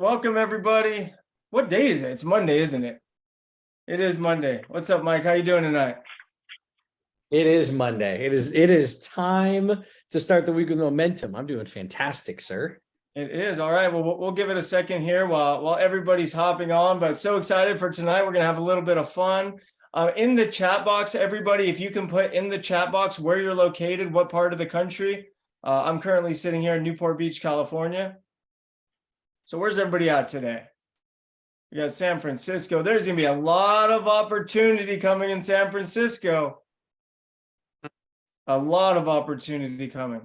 Welcome everybody. What day is it? It's Monday, isn't it? It is Monday. What's up, Mike? How you doing tonight? It is Monday. It is time to start the week with momentum. I'm doing fantastic, sir. It is. All right. Well, we'll give it a second here while everybody's hopping on, but so excited for tonight. We're going to have a little bit of fun. In the chat box, everybody, if you can put in the chat box where you're located, what part of the country. I'm currently sitting here in Newport Beach, California. So where's everybody at today? We got San Francisco. There's going to be a lot of opportunity coming in San Francisco. A lot of opportunity coming.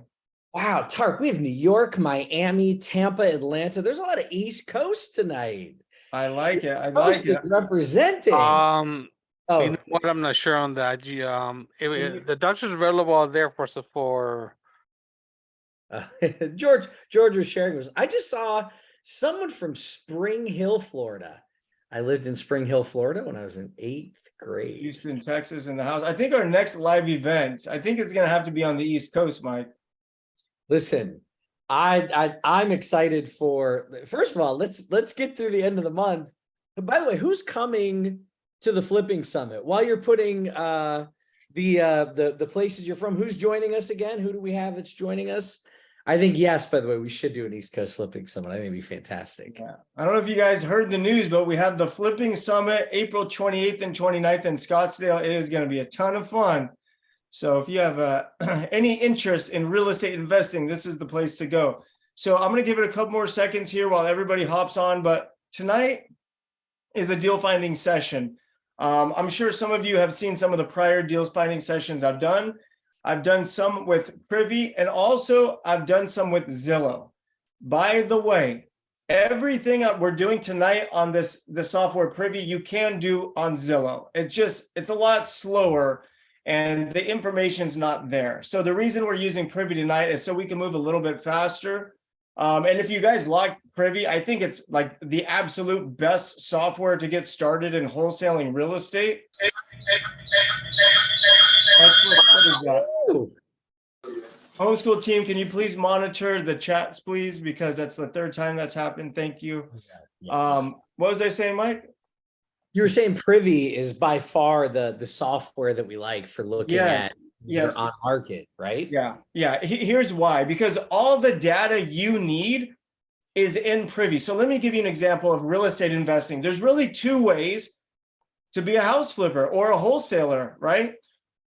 Wow, Tark, we have New York, Miami, Tampa, Atlanta. There's a lot of East Coast tonight. I like it. I Coast like it. is representing. You Oh, know what? I'm not sure on that. The doctor's available there for George was sharing this. I just saw someone from Spring Hill, Florida. I lived in Spring Hill, Florida when I was in 8th grade. Houston, Texas in the house. I think our next live event, I think it's going to have to be on the East Coast, Mike. Listen, I'm excited for, first of all, let's get through the end of the month. And by the way, who's coming to the Flipping Summit? While you're putting the places you're from, who's joining us again? Who do we have that's joining us? I think, yes, by the way, we should do an East Coast Flipping Summit. I think it'd be fantastic. Yeah. I don't know if you guys heard the news, but we have the Flipping Summit April 28th and 29th in Scottsdale. It is going to be a ton of fun. So if you have any interest in real estate investing, this is the place to go. So I'm going to give it a couple more seconds here while everybody hops on. But tonight is a deal finding session. I'm sure some of you have seen some of the prior deals finding sessions I've done. I've done some with Privy, and also I've done some with Zillow. By the way, everything we're doing tonight on the software Privy, you can do on Zillow. It's a lot slower and the information's not there. So the reason we're using Privy tonight is so we can move a little bit faster. And if you guys like Privy, I think it's like the absolute best software to get started in wholesaling real estate. What is that? Homeschool team, can you please monitor the chats, please? Because that's the third time that's happened. Thank you. Yes. What was I saying, Mike? You were saying Privy is by far the software that we like for looking at on market, right? Yeah. Here's why. Because all the data you need is in Privy. So let me give you an example of real estate investing. There's really two ways to be a house flipper or a wholesaler, right?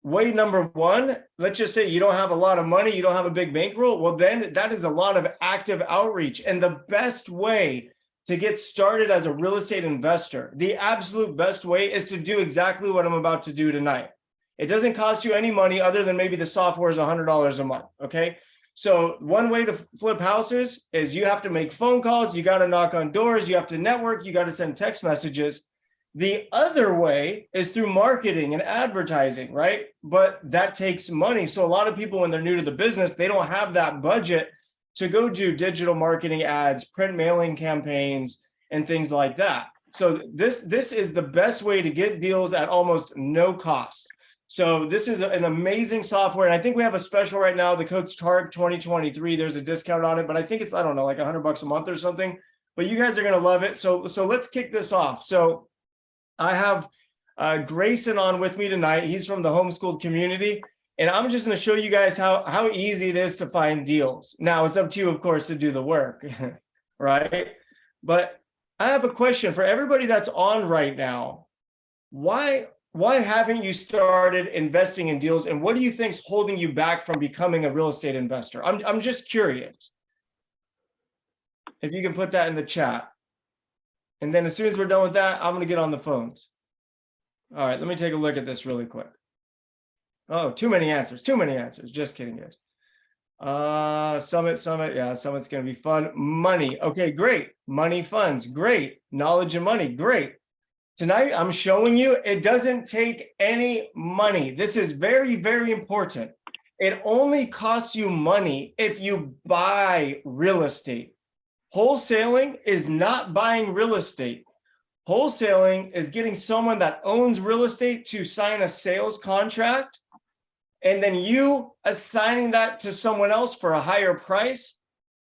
Way number one, let's just say you don't have a lot of money, you don't have a big bankroll. Well, then that is a lot of active outreach. And the best way to get started as a real estate investor, the absolute best way is to do exactly what I'm about to do tonight. It doesn't cost you any money other than maybe the software is $100 a month, okay? So one way to flip houses is you have to make phone calls, you got to knock on doors, you have to network, you got to send text messages. The other way is through marketing and advertising, right? But that takes money. So a lot of people, when they're new to the business, they don't have that budget to go do digital marketing ads, print mailing campaigns, and things like that. So this is the best way to get deals at almost no cost. So this is an amazing software. And I think we have a special right now, the code's TARK 2023. There's a discount on it, but I think it's, I don't know, like $100 a month or something. But you guys are going to love it. So let's kick this off. So I have Grayson on with me tonight. He's from the homeschooled community. And I'm just going to show you guys how easy it is to find deals. Now, it's up to you, of course, to do the work, right? But I have a question for everybody that's on right now. Why haven't you started investing in deals? And what do you think is holding you back from becoming a real estate investor? I'm just curious. If you can put that in the chat. And then as soon as we're done with that, I'm going to get on the phones. All right, let me take a look at this really quick. Oh, too many answers. Just kidding, guys. Summit. Yeah, Summit's going to be fun. Money. Okay, great. Money funds. Great. Knowledge and money. Great. Tonight, I'm showing you it doesn't take any money. This is very, very important. It only costs you money if you buy real estate. Wholesaling is not buying real estate. Wholesaling is getting someone that owns real estate to sign a sales contract, and then you assigning that to someone else for a higher price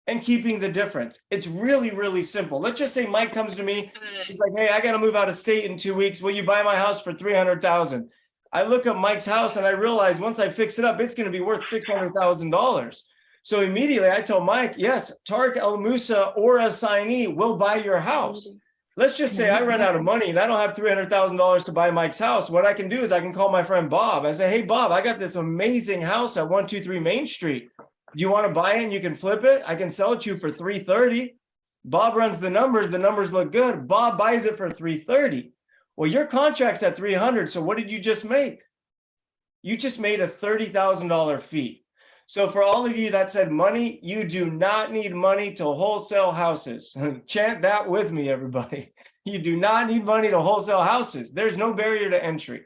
and keeping the difference. It's really, really simple. Let's just say Mike comes to me, he's like, hey, I got to move out of state in 2 weeks. Will you buy my house for $300,000? I look up Mike's house and I realize once I fix it up, it's going to be worth $600,000. So immediately I tell Mike, yes, Tarek El Moussa or a signee will buy your house. Let's just say I run out of money and I don't have $300,000 to buy Mike's house. What I can do is I can call my friend Bob. I say, hey, Bob, I got this amazing house at 123 Main Street. Do you want to buy it and you can flip it? I can sell it to you for $330. Bob runs the numbers look good. Bob buys it for $330. Well, your contract's at $300. So what did you just make? You just made a $30,000 fee. So for all of you that said money, you do not need money to wholesale houses. Chant that with me, everybody. You do not need money to wholesale houses. There's no barrier to entry.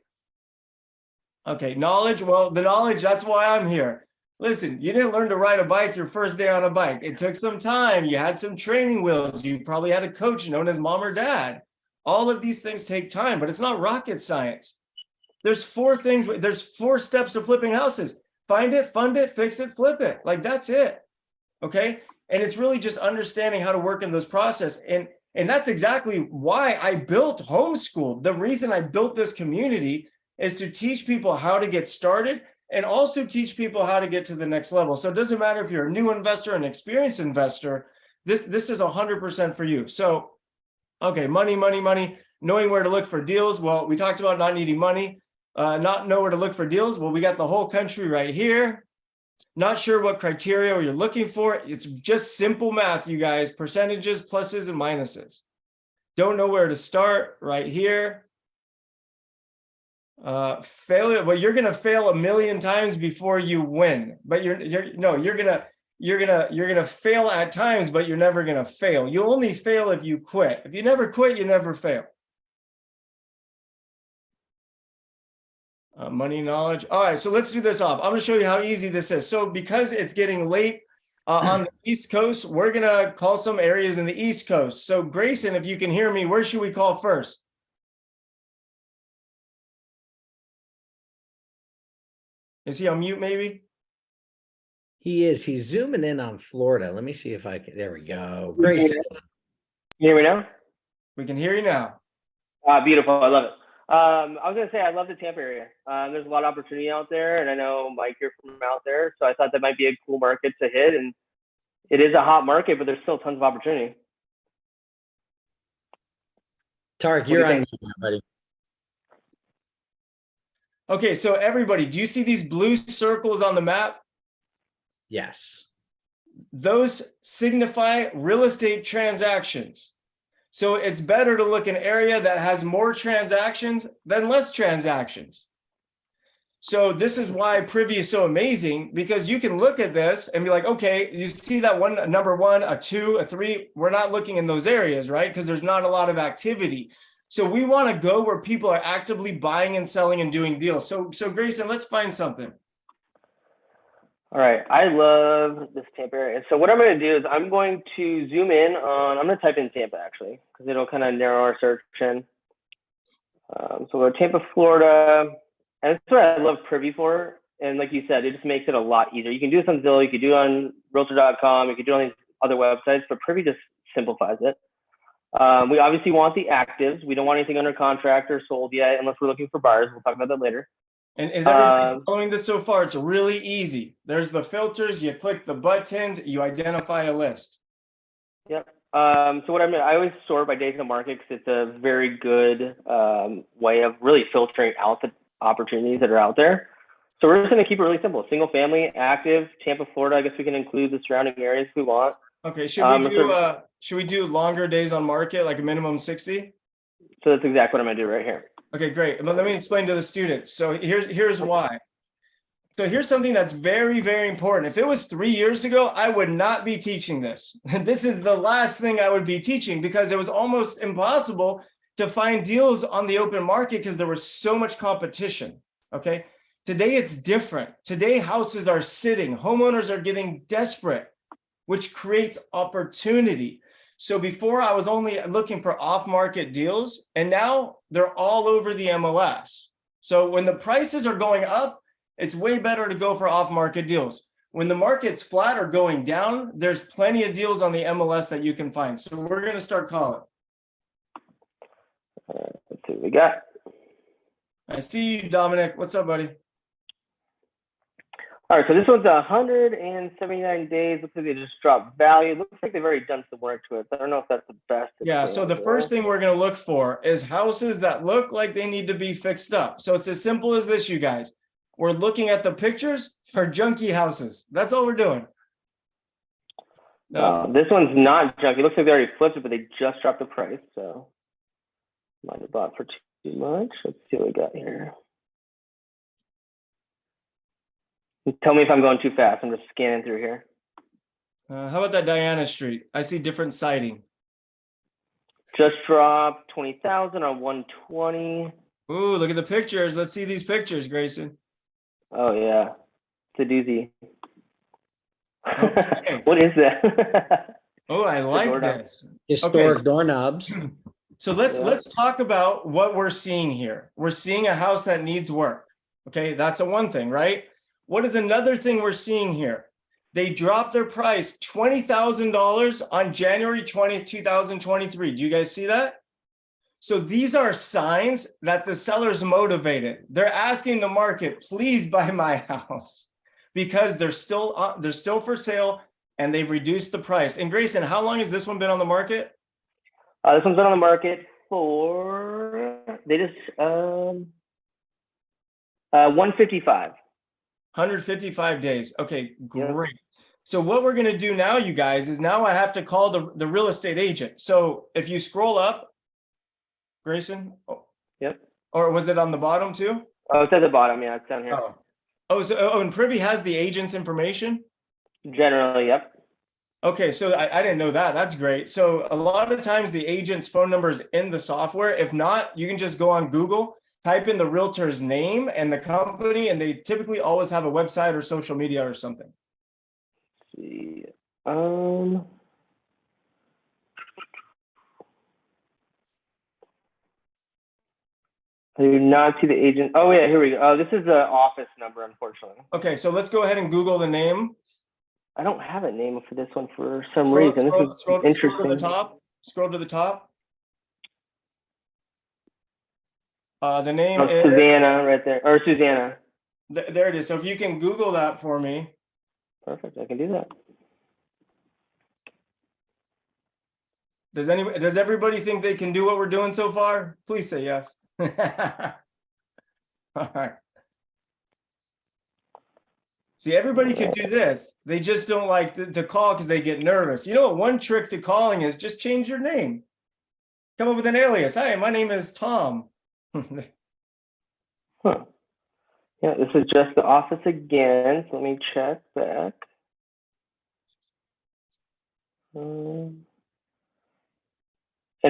Okay, knowledge. Well, the knowledge, that's why I'm here. Listen, you didn't learn to ride a bike your first day on a bike. It took some time. You had some training wheels. You probably had a coach known as mom or dad. All of these things take time, but it's not rocket science. There's 4 things. There's 4 steps to flipping houses. Find it, fund it, fix it, flip it. Like that's it. Okay. And it's really just understanding how to work in those processes. And that's exactly why I built Homeschool. The reason I built this community is to teach people how to get started and also teach people how to get to the next level. So it doesn't matter if you're a new investor, an experienced investor, this is 100% for you. So, okay, money, knowing where to look for deals. Well, we talked about not needing money. Not know where to look for deals. Well, we got the whole country right here. Not sure what criteria you're looking for. It's just simple math, you guys. Percentages, pluses and minuses. Don't know where to start right here. Failure. Well, you're gonna fail a million times before you win. But you're gonna fail at times, but you're never gonna fail. You only fail if you quit. If you never quit, you never fail. Money knowledge. All right, so let's do this off. I'm going to show you how easy this is. So because it's getting late on the East Coast, we're going to call some areas in the East Coast. So Grayson, if you can hear me, where should we call first? Is he on mute maybe? He is. He's zooming in on Florida. Let me see if I can. There we go. Grayson. Can you hear me now? We can hear you now. Beautiful. I love it. I was going to say, I love the Tampa area. There's a lot of opportunity out there, and I know, Mike, you're from out there, so I thought that might be a cool market to hit, and it is a hot market, but there's still tons of opportunity. Tarek, you're on mute, buddy. Okay, so everybody, do you see these blue circles on the map? Yes. Those signify real estate transactions. So it's better to look an area that has more transactions than less transactions. So this is why Privy is so amazing, because you can look at this and be like, okay, you see that one, number 1, a 2, a 3, we're not looking in those areas, right? Because there's not a lot of activity. So we want to go where people are actively buying and selling and doing deals. So Grayson, let's find something. All right, I love this Tampa area. So what I'm going to do is I'm going to zoom in on, I'm going to type in Tampa actually, because it'll kind of narrow our search in. So we'll go Tampa, Florida. And that's what I love Privy for. And like you said, it just makes it a lot easier. You can do this on Zillow, you can do it on Realtor.com, you can do it on these other websites, but Privy just simplifies it. We obviously want the actives. We don't want anything under contract or sold yet, unless we're looking for buyers. We'll talk about that later. And is everybody following this so far? It's really easy. There's the filters, you click the buttons, you identify a list. Yep. So what I always sort by days in the market, because it's a very good way of really filtering out the opportunities that are out there. So we're just going to keep it really simple. Single family, active, Tampa, Florida. I guess we can include the surrounding areas if we want. Okay, should we do longer days on market, like a minimum 60? So that's exactly what I'm going to do right here. Okay, great. But let me explain to the students. So here's why. So here's something that's very, very important. If it was 3 years ago, I would not be teaching this. This is the last thing I would be teaching, because it was almost impossible to find deals on the open market because there was so much competition. Okay. Today it's different. Today houses are sitting, homeowners are getting desperate, which creates opportunity. So before I was only looking for off-market deals, and now they're all over the MLS. So when the prices are going up, it's way better to go for off-market deals. When the market's flat or going down, there's plenty of deals on the MLS that you can find. So we're going to start calling. Let's see what we got. I see you, Dominic. What's up, buddy? All right, so this one's 179 days. Looks like they just dropped value. Looks like they've already done some work to it. I don't know if that's the best. Yeah, so the first thing we're going to look for is houses that look like they need to be fixed up. So it's as simple as this, you guys. We're looking at the pictures for junky houses. That's all we're doing. No, This one's not junky. It looks like they already flipped it, but they just dropped the price. So might have bought for too much. Let's see what we got here. Tell me if I'm going too fast. I'm just scanning through here. how about that Diana Street? I see different siding. Just dropped 20,000 on 120. Ooh, look at the pictures. Let's see these pictures, Grayson. Oh yeah, it's a doozy. Okay. What is that? Oh, I like doorknob. this. Historic doorknobs. So let's Yeah. let's talk about what we're seeing here. We're seeing a house that needs work. Okay, that's a one thing, right? What is another thing we're seeing here? They dropped their price $20,000 on January 20th, 2023. Do you guys see that? So these are signs that the seller's motivated. They're asking the market, please buy my house, because they're still for sale and they've reduced the price. And Grayson, how long has this one been on the market? This one's been on the market for, they just 155. 155 days. Okay, great. So what we're going to do now, you guys, is now I have to call the real estate agent. So if you scroll up, Grayson. Yep. Or was it on the bottom too? Oh, it's at the bottom. Yeah, it's down here. And Privy has the agent's information? Generally, yep. Okay, so I didn't know that. That's great. So a lot of times the agent's phone number is in the software. If not, you can just go on Google, type in the realtor's name and the company, and they typically always have a website or social media or something. Let's see. I do not see the agent. Oh yeah, here we go. Oh, this is the office number, unfortunately. Okay, so let's go ahead and Google the name. I don't have a name for this one for some reason. This is Scroll interesting. to the top. Scroll to the top. The name is Susanna right there, or Susanna. There it is. So if you can Google that for me. Perfect, I can do that. Does everybody think they can do what we're doing so far? Please say yes. All right. See, everybody could do this. They just don't like to call because they get nervous. You know what? One trick to calling is just change your name. Come up with an alias. Hi, my name is Tom. Huh. Yeah, this is just the office again. So let me check back. And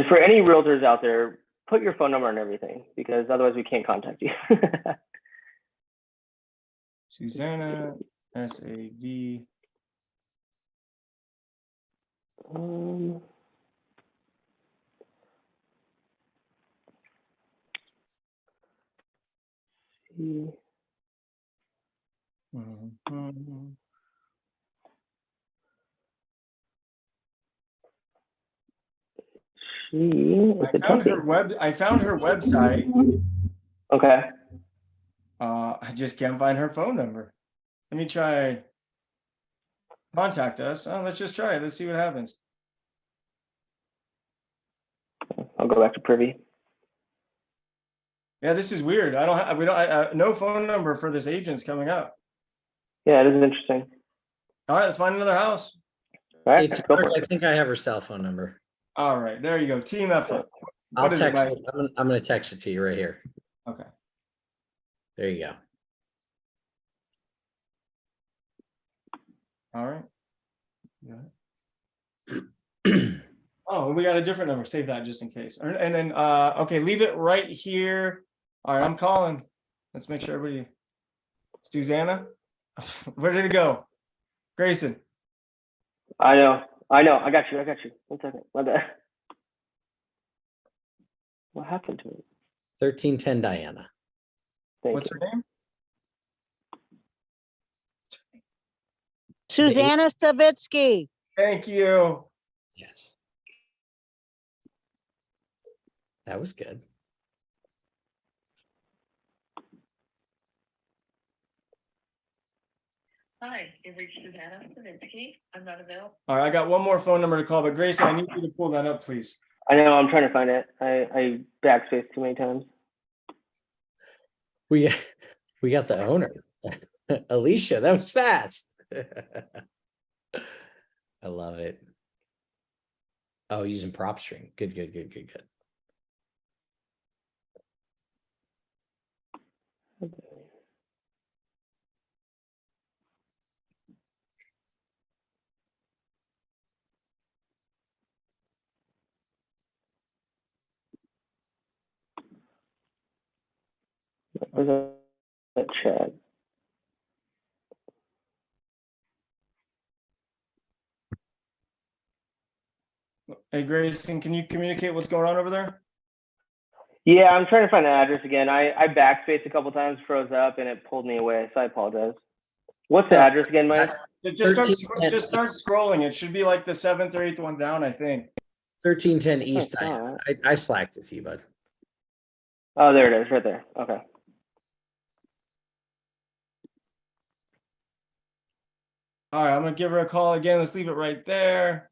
for any realtors out there, put your phone number and everything, because otherwise we can't contact you. Susanna, S-A-V. Mhm. I found her website. Okay. I just can't find her phone number. Let me try. Contact us. Oh, let's just try it. Let's see what happens. I'll go back to Privy. Yeah, this is weird. No phone number for this agent's coming up. Yeah, it is interesting. All right, let's find another house. All right, Hey, go for I it. think I have her cell phone number. All right, there you go. Team effort. I'll What is it, text. Mike? I'm gonna text it to you right here. Okay. There you All right. Yeah. go. Oh, we got a different number. Save that just in case. And then, okay, leave it right here. All right, I'm calling. Let's make sure everybody. Susanna, where did it go? Grayson. I know. I got you. 1 second. My bad. What happened to it? 1310 Diana. Thank What's you. her name? Susanna Savitsky. Thank you. Yes. That was good. Hi, you've reached Susanna Savitsky. I'm not available. All right, I got one more phone number to call, but Grayson, I need you to pull that up, please. I know, I'm trying to find it. I backspaced too many times. We got the owner. Alicia, that was fast. I love it. Oh, using prop string. Good. Where's that chat? Hey, Grayson, can you communicate what's going on over there? Yeah, I'm trying to find the address again. I backspaced a couple times, froze up, and it pulled me away. So I apologize. What's the address again, Mike? Just start scrolling. It should be like the 7th or 8th one down, I think. 1310 East. Oh, I slacked it to you, bud. oh, there it is, right there. Okay. All right, I'm gonna give her a call again. Let's leave it right there.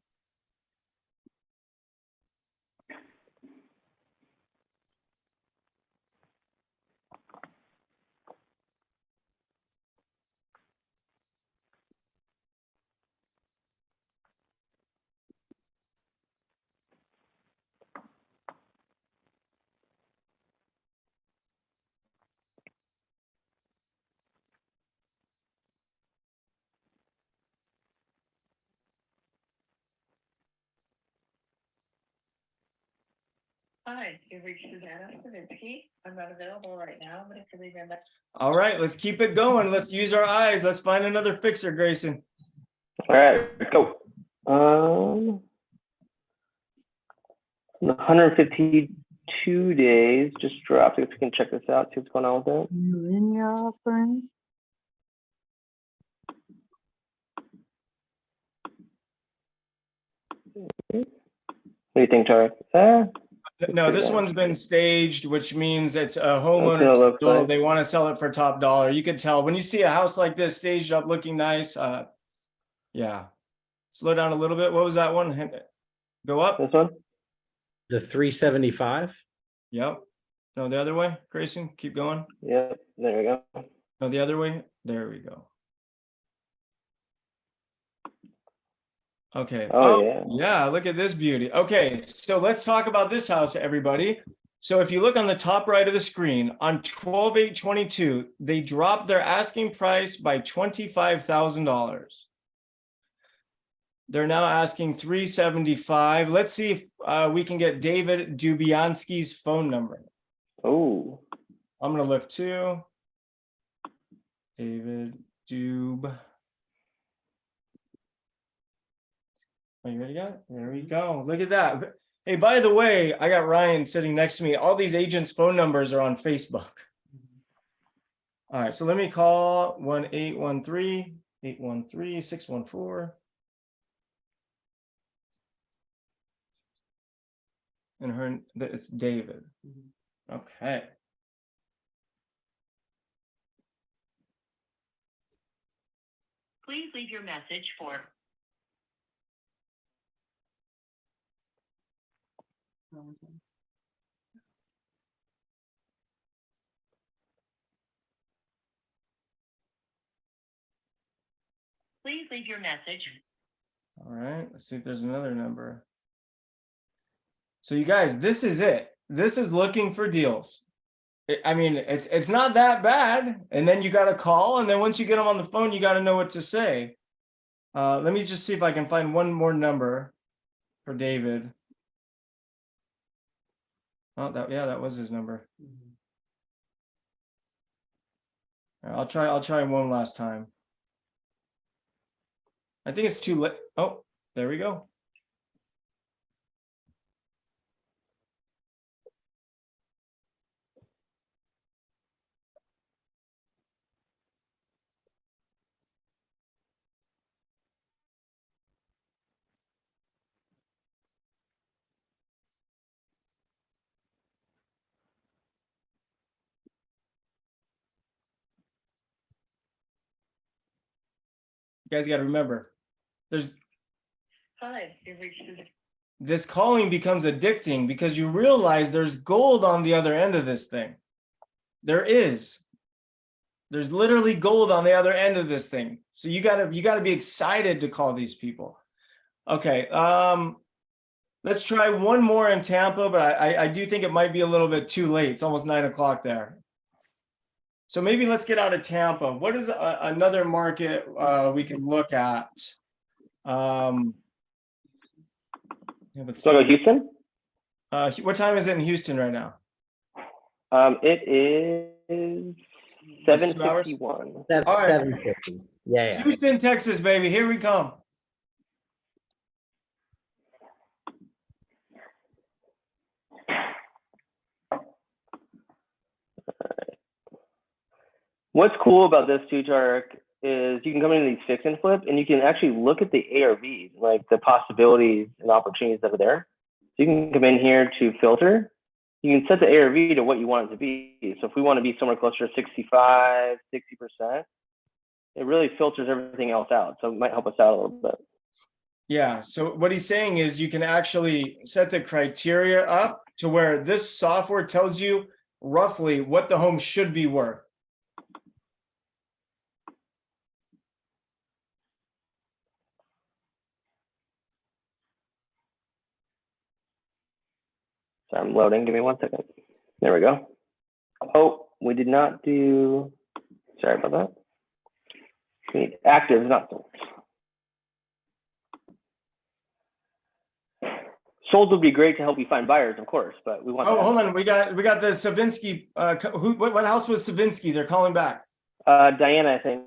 Hi, you've reached Susanna Savitsky. I'm not available right now, but if you leave your message. All right, let's keep it going. Let's use our eyes. Let's find another fixer, Grayson. All right, let's go. 152 days just dropped. If you can check this out, see what's going on with it. Linear offering. What do you think, Tarek? No, this one's been staged, which means it's a That's what it homeowner looks still. like. They want to sell it for top dollar. You could tell when you see a house like this staged up, looking nice. Yeah. Slow down a little bit. What was that one? Go up. This one? The 375. Yep. No, the other way, Grayson. Keep going. Yep, there we go. No, the other way. There we go. Okay. Oh, yeah. Yeah, look at this beauty. Okay, so let's talk about this house, everybody. So if you look on the top right of the screen, on 12/8/22, they dropped their asking price by $25,000. They're now asking $375,000. Let's see if we can get David Dubiansky's phone number. Oh, I'm gonna look too. David Dub. Are you ready yet? There we go. Look at that. Hey, by the way, I got Ryan sitting next to me. All these agents' phone numbers are on Facebook. All right, so let me call 1-813-813-614. And her, it's David. Okay. Please leave your message for. Please leave your message. All right, let's see if there's another number. So you guys, this is it. This is looking for deals. I mean, it's not that bad. And then you got to call, and then once you get them on the phone, you got to know what to say. Let me just see if I can find one more number for David. Oh, that was his number. I'll try one last time. I think it's too late. Oh, there we go. You guys got to remember, there's Hi, you reached the this calling becomes addicting because you realize there's gold on the other end of this thing. There is. There's literally gold on the other end of this thing. So you gotta be excited to call these people. Okay, let's try one more in Tampa, but I do think it might be a little bit too late. It's almost 9 o'clock there. So maybe let's get out of Tampa. What is another market we can look at? Yeah, but So I go Houston. what time is it in Houston right now? It is 7:51. All right. 7:50. Yeah. Houston, Texas, baby. Here we come. What's cool about this too, Tarek, is you can come into these fix and flip and you can actually look at the ARVs, like the possibilities and opportunities that are there. So you can come in here to filter. You can set the ARV to what you want it to be. So if we want to be somewhere closer to 65, 60%, it really filters everything else out. So it might help us out a little bit. Yeah. So what he's saying is you can actually set the criteria up to where this software tells you roughly what the home should be worth. So I'm loading. Give me 1 second. There we go. Oh, we did not do. Sorry about that. We need active, not sold. Sold would be great to help you find buyers, of course, but we want. Oh, hold on. We got the Savinsky. What house was Savinsky? They're calling back. Diana, I think.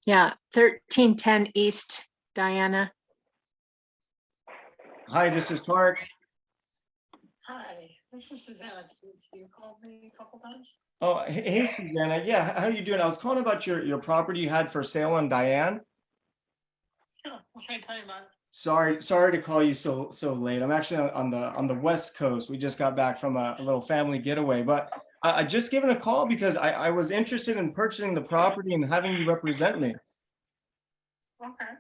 Yeah, 1310 East Diana. Hi, this is Tarek. Hi, this is Susanna. You called me a couple times? Oh, hey, Susanna. Yeah, how you doing? I was calling about your property you had for sale on Diane. Sure, what can I tell you about it? Sorry to call you so late. I'm actually on the West Coast. We just got back from a little family getaway, but I just given a call because I was interested in purchasing the property and having you represent me. Okay.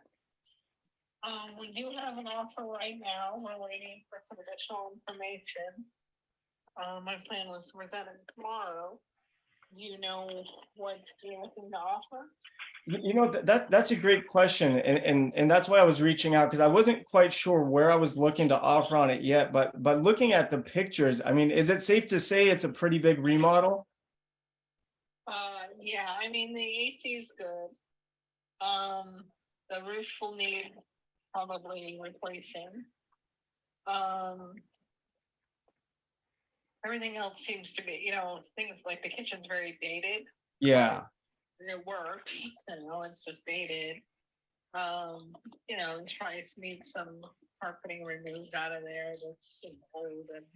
We do have an offer right now. We're waiting for some additional information. My plan was to present it tomorrow. Do you know what you're looking to offer? You know, that's a great question. And that's why I was reaching out because I wasn't quite sure where I was looking to offer on it yet. But looking at the pictures, I mean, is it safe to say it's a pretty big remodel? Yeah, I mean, the AC is good. The roof will need probably replacing. Everything else seems to be, things like the kitchen's very dated. Yeah. It works, it's just dated. The price needs some carpeting removed out of there that's old and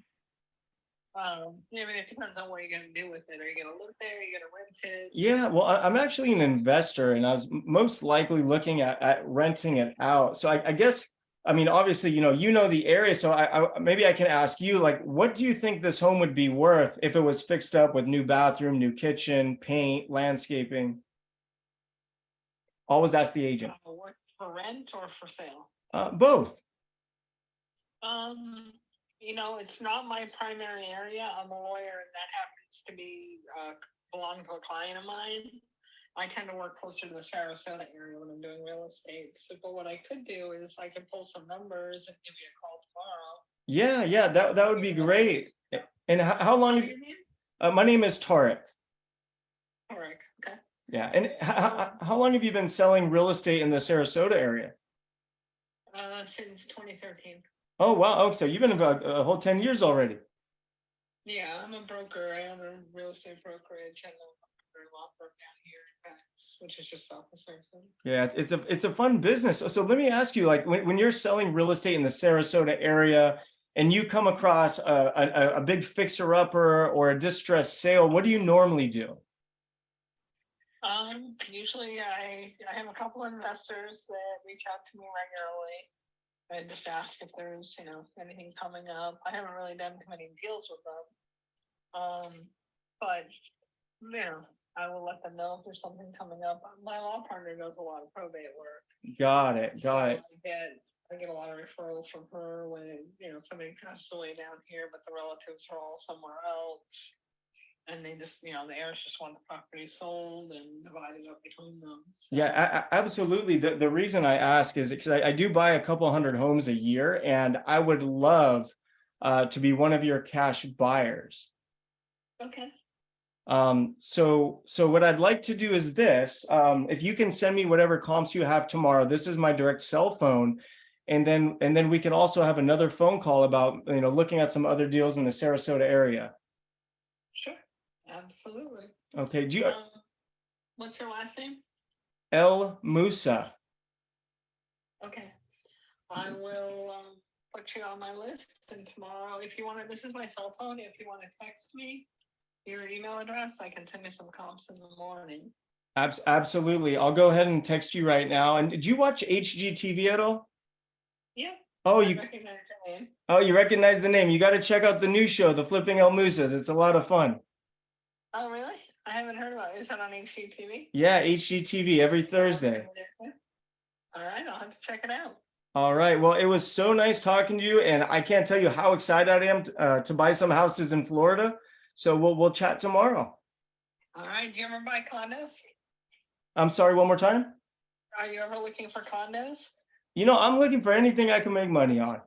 I mean, it depends on what you're gonna do with it. Are you gonna live there? Are you gonna rent it? Yeah, well, I'm actually an investor and I was most likely looking at renting it out. So I guess, I mean, obviously, you know the area. So I maybe I can ask you, like, what do you think this home would be worth if it was fixed up with new bathroom, new kitchen, paint, landscaping? Always ask the agent. What's for rent or for sale? Both. It's not my primary area. I'm a lawyer and that happens to be belong to a client of mine. I tend to work closer to the Sarasota area when I'm doing real estate. So, but what I could do is I could pull some numbers and give you a call tomorrow. Yeah, that would be great. And how long? What's your name? My name is Tarek. Tarek. Okay. Yeah, and how long have you been selling real estate in the Sarasota area? Since 2013. Oh wow! Oh, so you've been about a whole 10 years already. Yeah, I'm a broker. I own a real estate brokerage and a law firm down here in Venice, which is just south of Sarasota. Yeah, it's a fun business. So let me ask you, like, when you're selling real estate in the Sarasota area and you come across a big fixer-upper or a distressed sale, what do you normally do? Usually I have a couple of investors that reach out to me regularly. I just ask if there's, anything coming up. I haven't really done too many deals with them. But, I will let them know if there's something coming up. My law partner does a lot of probate work. Got it. So Got it. I get a lot of referrals from her when, somebody passed away down here, but the relatives are all somewhere else. And they just, the heirs just want the property sold and divided up between them. So- Yeah, absolutely. The reason I ask is because I do buy a couple hundred homes a year, and I would love to be one of your cash buyers. Okay. So what I'd like to do is this, if you can send me whatever comps you have tomorrow, this is my direct cell phone. And then we can also have another phone call about, looking at some other deals in the Sarasota area. Sure. Absolutely. Okay. Do you, What's your last name? El Musa? Okay. I will put you on my list, and tomorrow, if you want to, this is my cell phone. If you want to text me your email address, I can send you some comps in the morning. Absolutely. I'll go ahead and text you right now. And did you watch HGTV at all? Yeah. Oh, I you recognize your name. recognize the name. You got to check out the new show, The Flipping El Musas. It's a lot of fun. Oh, really? I haven't heard about it. Is that on HGTV? Yeah, HGTV every Thursday. All right, I'll have to check it out. All right. Well, it was so nice talking to you, and I can't tell you how excited I am to buy some houses in Florida. So we'll chat tomorrow. All right. Do you ever buy condos? I'm sorry, one more time. Are you ever looking for condos? I'm looking for anything I can make money on.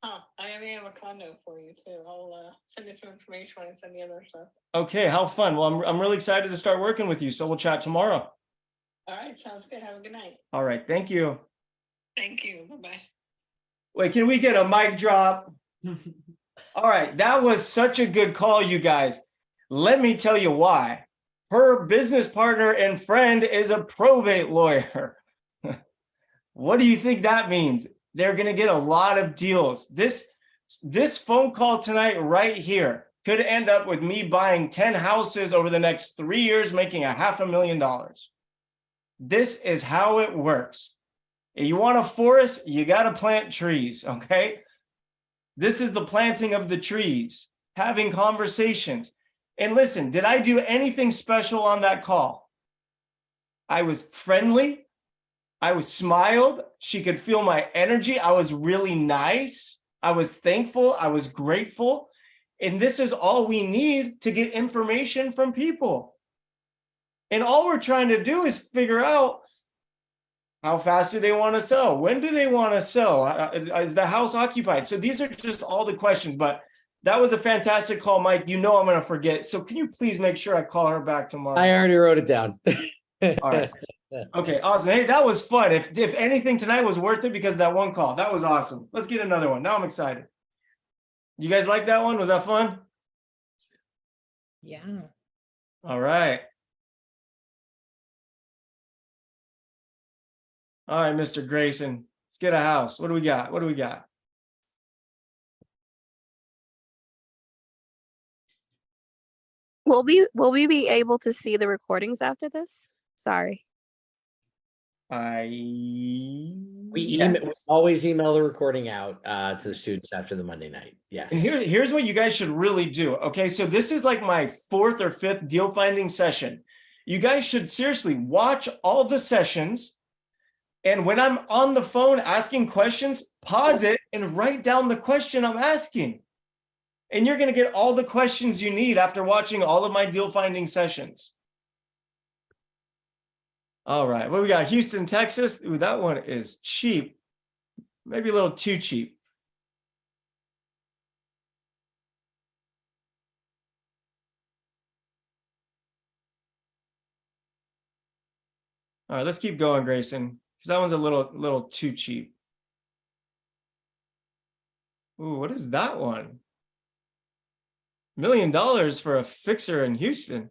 Huh. I may have a condo for you too. I'll send you some information when I send the other stuff. Okay, how fun. Well, I'm really excited to start working with you. So we'll chat tomorrow. All right. Sounds good. Have a good night. All right. Thank you. Thank you. Bye-bye. Wait, can we get a mic drop? All right. That was such a good call, you guys. Let me tell you why. Her business partner and friend is a probate lawyer. What do you think that means? They're going to get a lot of deals. This phone call tonight right here could end up with me buying 10 houses over the next 3 years, making $500,000. This is how it works. If you want a forest, you got to plant trees, okay? This is the planting of the trees, having conversations. And listen, did I do anything special on that call? I was friendly. I was smiled. She could feel my energy. I was really nice. I was thankful. I was grateful. And this is all we need to get information from people. And all we're trying to do is figure out how fast do they want to sell? When do they want to sell? Is the house occupied? So these are just all the questions, but that was a fantastic call, Mike. I'm going to forget. So can you please make sure I call her back tomorrow? I already wrote it down. All right. Okay, awesome. Hey, that was fun. If anything tonight was worth it because of that one call. That was awesome. Let's get another one. Now I'm excited. You guys like that one? Was that fun? Yeah. All right. All right, Mr. Grayson. Let's get a house. What do we got? What do we got? Will we be able to see the recordings after this? Sorry. We Yes. always email the recording out to the students after the Monday night. Yes. And here's what you guys should really do. Okay, so this is like my 4th or 5th deal finding session. You guys should seriously watch all the sessions. And when I'm on the phone asking questions, pause it and write down the question I'm asking. And you're going to get all the questions you need after watching all of my deal finding sessions. All right, what we got? Houston, Texas. Ooh, that one is cheap. Maybe a little too cheap. All right, let's keep going, Grayson, because that one's a little too cheap. Ooh, what is that one? $1 million for a fixer in Houston.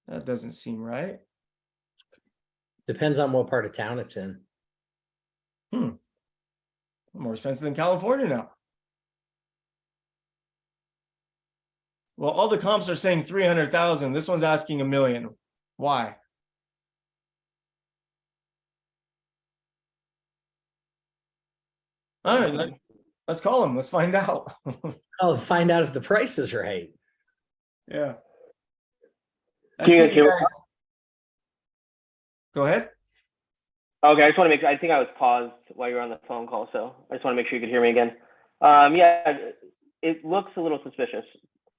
That doesn't seem right. Depends on what part of town it's in. More expensive than California now. Well, all the comps are saying 300,000. This one's asking $1 million. Why? All right, let's call him. Let's find out. I'll find out if the price is right. Yeah. That's Can you it, guys hear me? guys. Go ahead. Okay, I just want to make sure. I think I was paused while you were on the phone call, so I just want to make sure you could hear me again. Yeah, it looks a little suspicious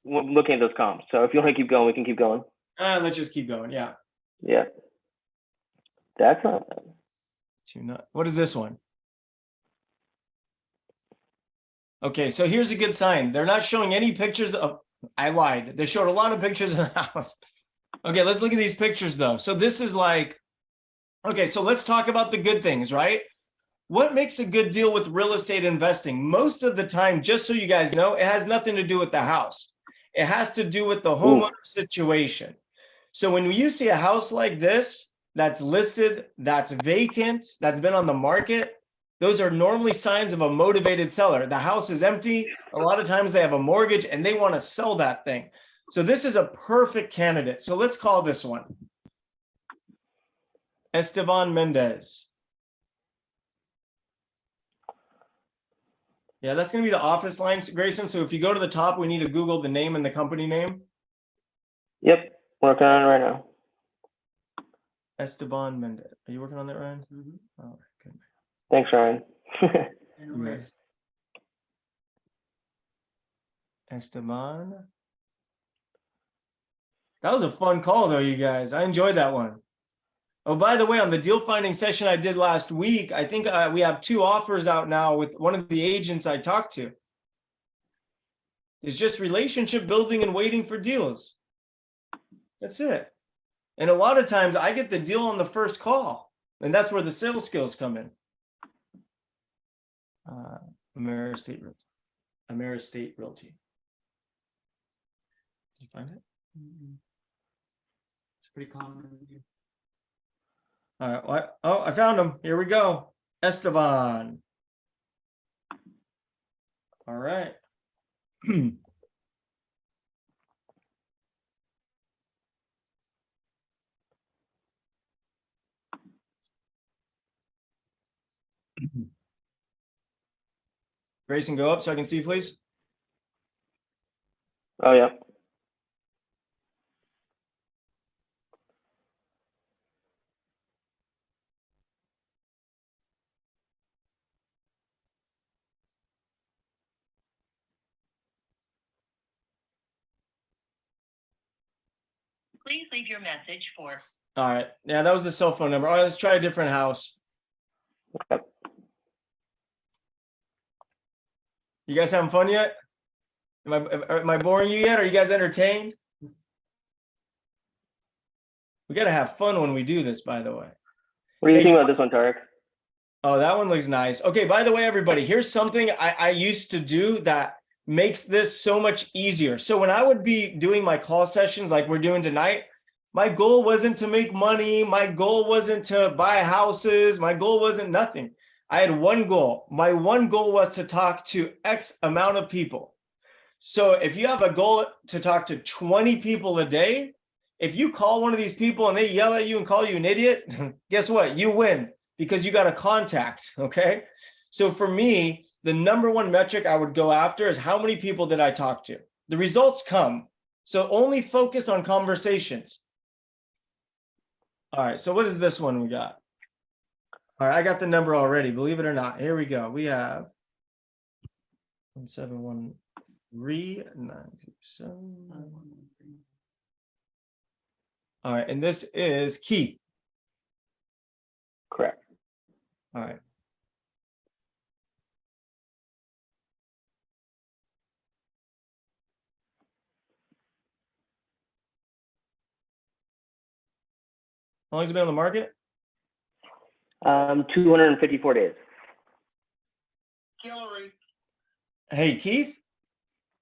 looking at those comps. So if you want to keep going, we can keep going. Let's just keep going. Yeah. Yeah. That's not bad. What is this one? Okay, so here's a good sign. They're not showing any pictures of, I lied. They showed a lot of pictures of the house. Okay, let's look at these pictures though. So this is like, okay, so let's talk about the good things, right? What makes a good deal with real estate investing? Most of the time, just so you guys know, it has nothing to do with the house. It has to do with the homeowner situation. So when you see a house like this, that's listed, that's vacant, that's been on the market, those are normally signs of a motivated seller. The house is empty. A lot of times they have a mortgage and they want to sell that thing. So this is a perfect candidate. So let's call this one Esteban Mendez. Yeah, that's going to be the office line, Grayson. So if you go to the top, we need to Google the name and the company name. Yep, working on it right now. Esteban Mendez. Are you working on that, Ryan? Mm-hmm. Oh, good. Thanks, Ryan. Yes. Esteban. That was a fun call, though, you guys. I enjoyed that one. Oh, by the way, on the deal finding session I did last week, I think we have 2 offers out now with one of the agents I talked to. It's just relationship building and waiting for deals. That's it. And a lot of times I get the deal on the first call, and that's where the sales skills come in. Ameristate Realty. Ameristate Realty. Did you find it? It's pretty common. All right. What? Oh, I found him. Here we go. Esteban. All right. Grayson, go up so I can see, please. Oh, yeah. Please leave your message for. All right. Yeah, that was the cell phone number. All right, let's try a different house. You guys having fun yet? Am I boring you yet? Are you guys entertained? We got to have fun when we do this, by the way. What do you think about this one, Tarek? Oh, that one looks nice. Okay, by the way, everybody, here's something I used to do that makes this so much easier. So when I would be doing my call sessions like we're doing tonight, my goal wasn't to make money. My goal wasn't to buy houses. My goal wasn't nothing. I had one goal. My one goal was to talk to X amount of people. So if you have a goal to talk to 20 people a day, if you call one of these people and they yell at you and call you an idiot, guess what? You win because you got a contact, okay? So for me, the number one metric I would go after is how many people did I talk to? The results come. So only focus on conversations. All right, so what is this one we got? All right, I got the number already, believe it or not. Here we go. We have 1713927. All right, and this is Keith. Correct. All right. How long has it been on the market? 254 days. Hillary. Hey, Keith.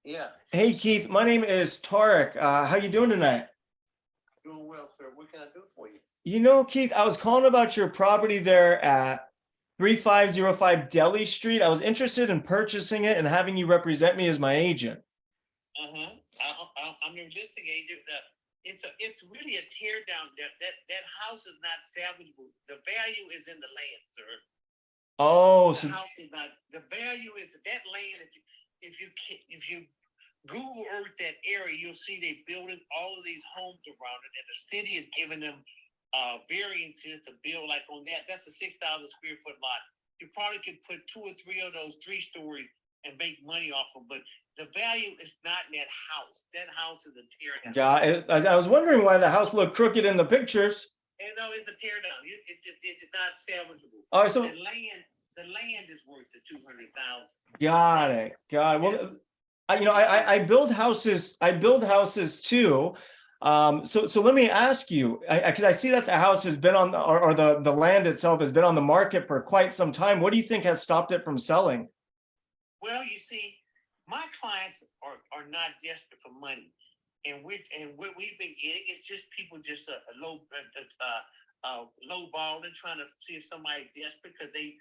Yeah, Hey, Keith. My name is Tarek. How you doing tonight? doing well, sir. What can I do for you? You know, Keith, I was calling about your property there at 3505 Delhi Street. I was interested in purchasing it and having you represent me as my agent. I'm your listing agent. It's really a tear down. That house is not salvageable. The value is in the land, sir. Oh, The so house is not. The value is that land. If you Google Earth that area, you'll see they building all of these homes around it, and the city is giving them variances to build like on that. That's a 6,000 square foot lot. You probably could put 2 or 3 of those 3-story and make money off them, but the value is not in that house. That house is a tear down. Yeah, I was wondering why the house looked crooked in the pictures. And no, it's a tear down. It's not salvageable. All right, so The land is worth the 200,000. got it. Well, I build houses. I build houses too. So let me ask you, because I see that the house has been on, or the land itself has been on the market for quite some time. What do you think has stopped it from selling? Well, you see, my clients are not desperate for money, and what we've been getting is just people just low balling, trying to see if somebody's desperate because they.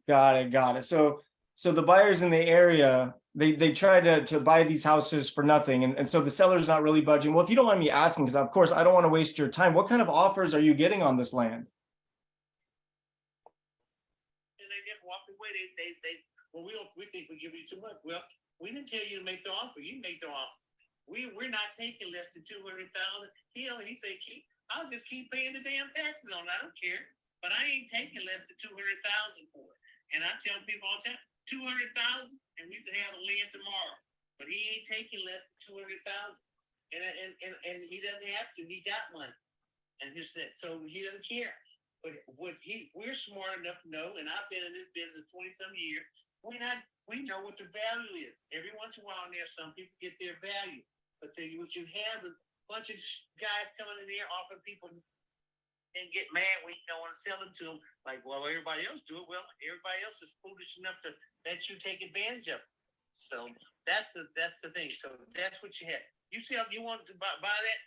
Got it. So the buyers in the area, they try to buy these houses for nothing, and so the seller's not really budging. Well, if you don't mind me asking, because of course I don't want to waste your time, what kind of offers are you getting on this land? And they just walk away. We think we give you too much. Well, we didn't tell you to make the offer. You make the offer. We're not taking less than 200,000. He said I'll just keep paying the damn taxes on it. I don't care, but I ain't taking less than 200,000 for it. And I tell people all the time, 200,000, and we can have the land tomorrow. But he ain't taking less than 200,000, and he doesn't have to. He got money, and so he doesn't care. But we're smart enough to know, and I've been in this business 20-some years. We know what the value is. Every once in a while, there's some people get their value, but what you have is a bunch of guys coming in there offering people. And get mad when you don't want to sell them to them. Like, well, everybody else do it. Well, everybody else is foolish enough to let you take advantage of it. So that's the thing. So that's what you have. You see, if you want to buy that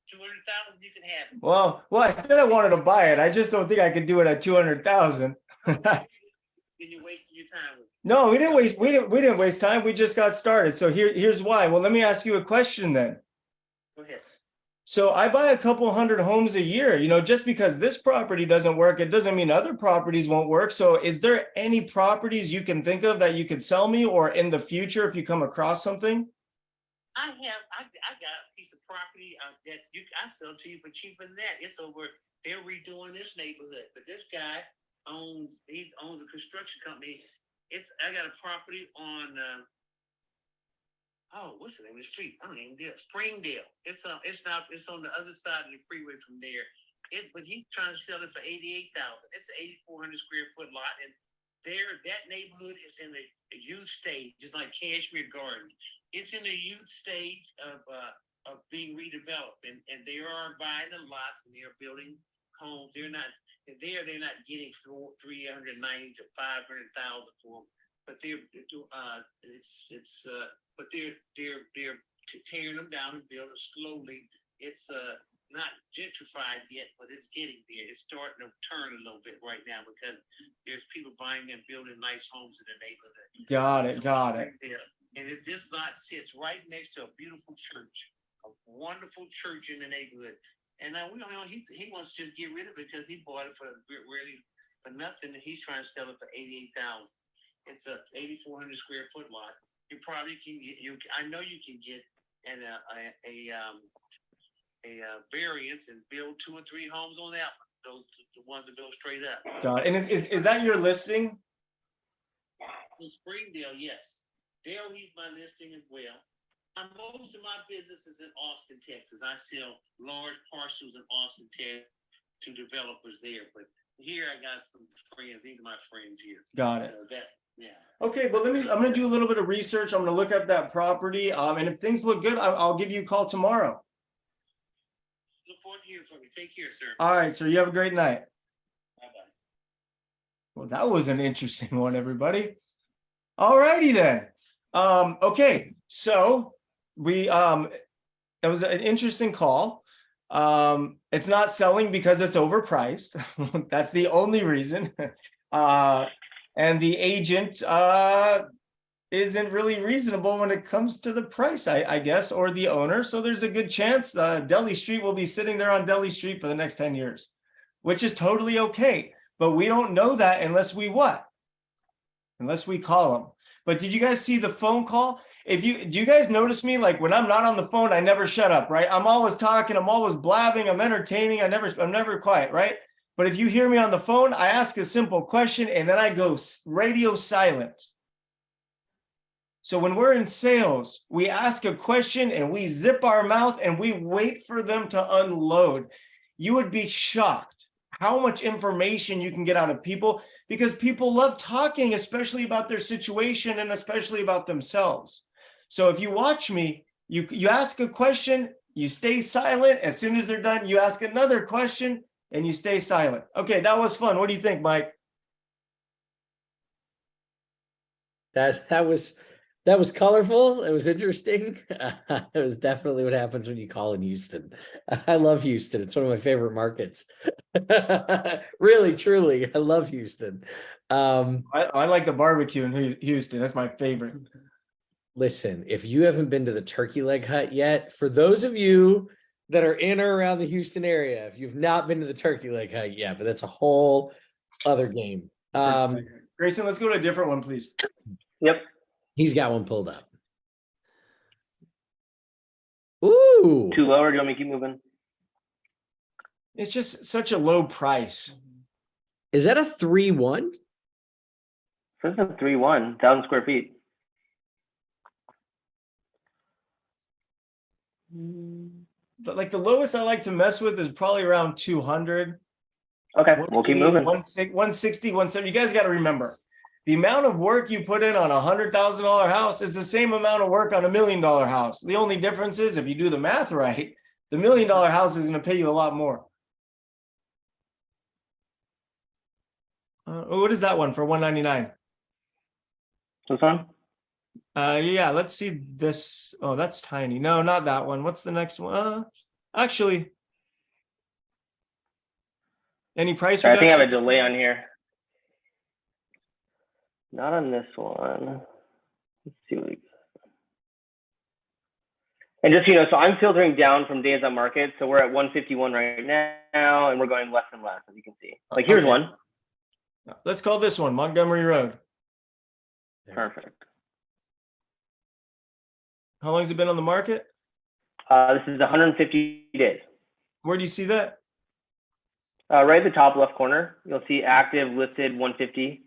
200,000, you can have it. Well, I said I wanted to buy it. I just don't think I could do it at 200,000. Then you're wasting your time with it. No, we didn't waste time. We just got started. So here's why. Well, let me ask you a question then. Go ahead. So I buy a couple hundred homes a year, just because this property doesn't work, it doesn't mean other properties won't work. So is there any properties you can think of that you could sell me, or in the future, if you come across something? I got a piece of property that I sell to you for cheaper than that. It's over. They're redoing this neighborhood, but this guy owns a construction company. I got a property on. What's the name of the street? I don't even know. Springdale. It's on the other side of the freeway from there. But he's trying to sell it for 88,000. It's an 8,400 square foot lot, and that neighborhood is in the youth stage, just like Cashmere Gardens. It's in the youth stage of being redeveloped, and they are buying the lots and they're building homes. They're not getting 390 to 500,000 for them. But they're tearing them down and building slowly. It's not gentrified yet, but it's getting there. It's starting to turn a little bit right now because there's people buying and building nice homes in the neighborhood. Got it. And this lot sits right next to a beautiful church, a wonderful church in the neighborhood. And we don't know, he wants to just get rid of it because he bought it for nothing, and he's trying to sell it for 88,000. It's a 8,400 square foot lot. You probably can get. I know you can get a variance and build 2 or 3 homes on that one. Those the ones that go straight up. Got it. And is that your listing? In Springdale, yes. Dale, he's my listing as well. Most of my business is in Austin, Texas. I sell large parcels in Austin, Texas to developers there. But here I got some friends. These are my friends here. Got it. So yeah. Okay, but I'm going to do a little bit of research. I'm going to look up that property. And if things look good, I'll give you a call tomorrow. Look forward to hearing from you. Take care, sir. All right, sir. You have a great night. Well, that was an interesting one, everybody. All righty then. Okay, so we it was an interesting call. It's not selling because it's overpriced. That's the only reason. And the agent isn't really reasonable when it comes to the price, I guess, or the owner. So there's a good chance Deli Street will be sitting there on Deli Street for the next 10 years, which is totally okay. But we don't know that unless we what? Unless we call them. But did you guys see the phone call? Do you guys notice me, like when I'm not on the phone, I never shut up, right? I'm always talking, I'm always blabbing, I'm entertaining, I'm never quiet, right? But if you hear me on the phone, I ask a simple question and then I go radio silent. So when we're in sales, we ask a question and we zip our mouth and we wait for them to unload. You would be shocked how much information you can get out of people, because people love talking, especially about their situation and especially about themselves. So if you watch me, you ask a question, you stay silent. As soon as they're done, you ask another question and you stay silent. Okay, that was fun. What do you think, Mike? That was colorful. It was interesting. It was definitely what happens when you call in Houston. I love Houston. It's one of my favorite markets. Really, truly, I love Houston. I like the barbecue in Houston. That's my favorite. Listen, if you haven't been to the Turkey Leg Hut yet, for those of you that are in or around the Houston area, if you've not been to the Turkey Leg Hut yet, but that's a whole other game. Grayson, let's go to a different one, please. Yep. He's got one pulled up. Ooh. Too low, or do you want me to keep moving? It's just such a low price. Is that a 3-1? This is a 3-1, 1,000 square feet. But like the lowest I like to mess with is probably around 200. Okay, we'll keep moving. 160, 170. You guys got to remember, the amount of work you put in on a $100,000 house is the same amount of work on $1 million house. The only difference is if you do the math right, the $1 million house is going to pay you a lot more. What is that one for 199? This one? Yeah, let's see this. Oh, that's tiny. No, not that one. What's the next one? Actually, any price Sorry, I think I have a reduction? delay on here. Not on this one. Let's see what we got. And just, so I'm filtering down from days on market. So we're at 151 right now, and we're going less and less, as you can see. Like, here's Okay. one. Let's call this one Montgomery Road. Perfect. How long has it been on the market? This is 150 days. Where do you see that? Right at the top left corner, you'll see active listed 150.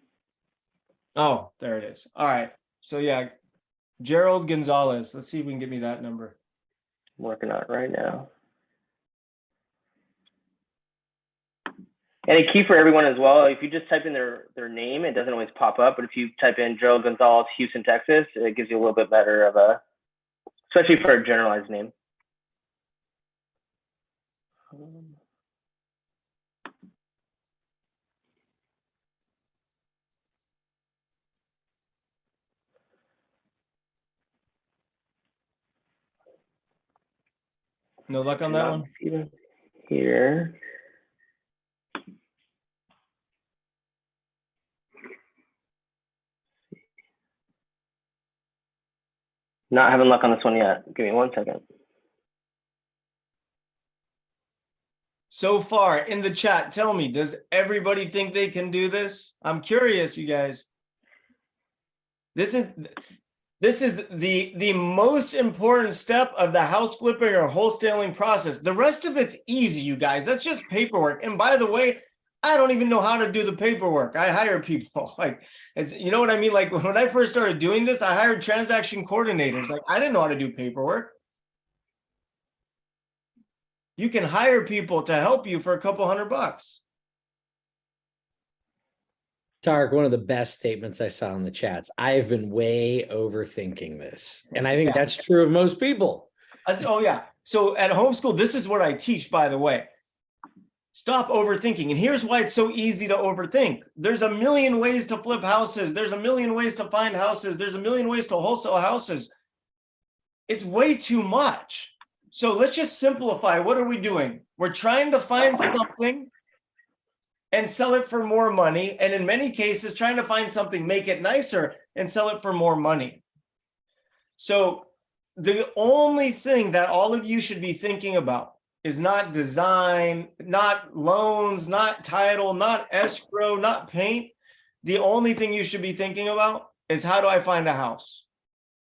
Oh, there it is. All right. So yeah, Gerald Gonzalez. Let's see if we can get me that number. I'm working on it right now. And a key for everyone as well, if you just type in their name, it doesn't always pop up. But if you type in Gerald Gonzalez, Houston, Texas, it gives you a little bit better of a, especially for a generalized name. No luck on that one? Here. Not having luck on this one yet. Give me 1 second. So far in the chat, tell me, does everybody think they can do this? I'm curious, you guys. This is the most important step of the house flipping or wholesaling process. The rest of it's easy, you guys. That's just paperwork. And by the way, I don't even know how to do the paperwork. I hire people. Like, it's, you know what I mean? Like when I first started doing this, I hired transaction coordinators. Like I didn't know how to do paperwork. You can hire people to help you for a couple $100. Tarek, one of the best statements I saw in the chats. I have been way overthinking this. And I think that's true of most people. Oh yeah. So at homeschool, this is what I teach, by the way. Stop overthinking. And here's why it's so easy to overthink. There's a million ways to flip houses. There's a million ways to find houses. There's a million ways to wholesale houses. It's way too much. So let's just simplify. What are we doing? We're trying to find something and sell it for more money. And in many cases, trying to find something, make it nicer and sell it for more money. So the only thing that all of you should be thinking about is not design, not loans, not title, not escrow, not paint. The only thing you should be thinking about is, how do I find a house?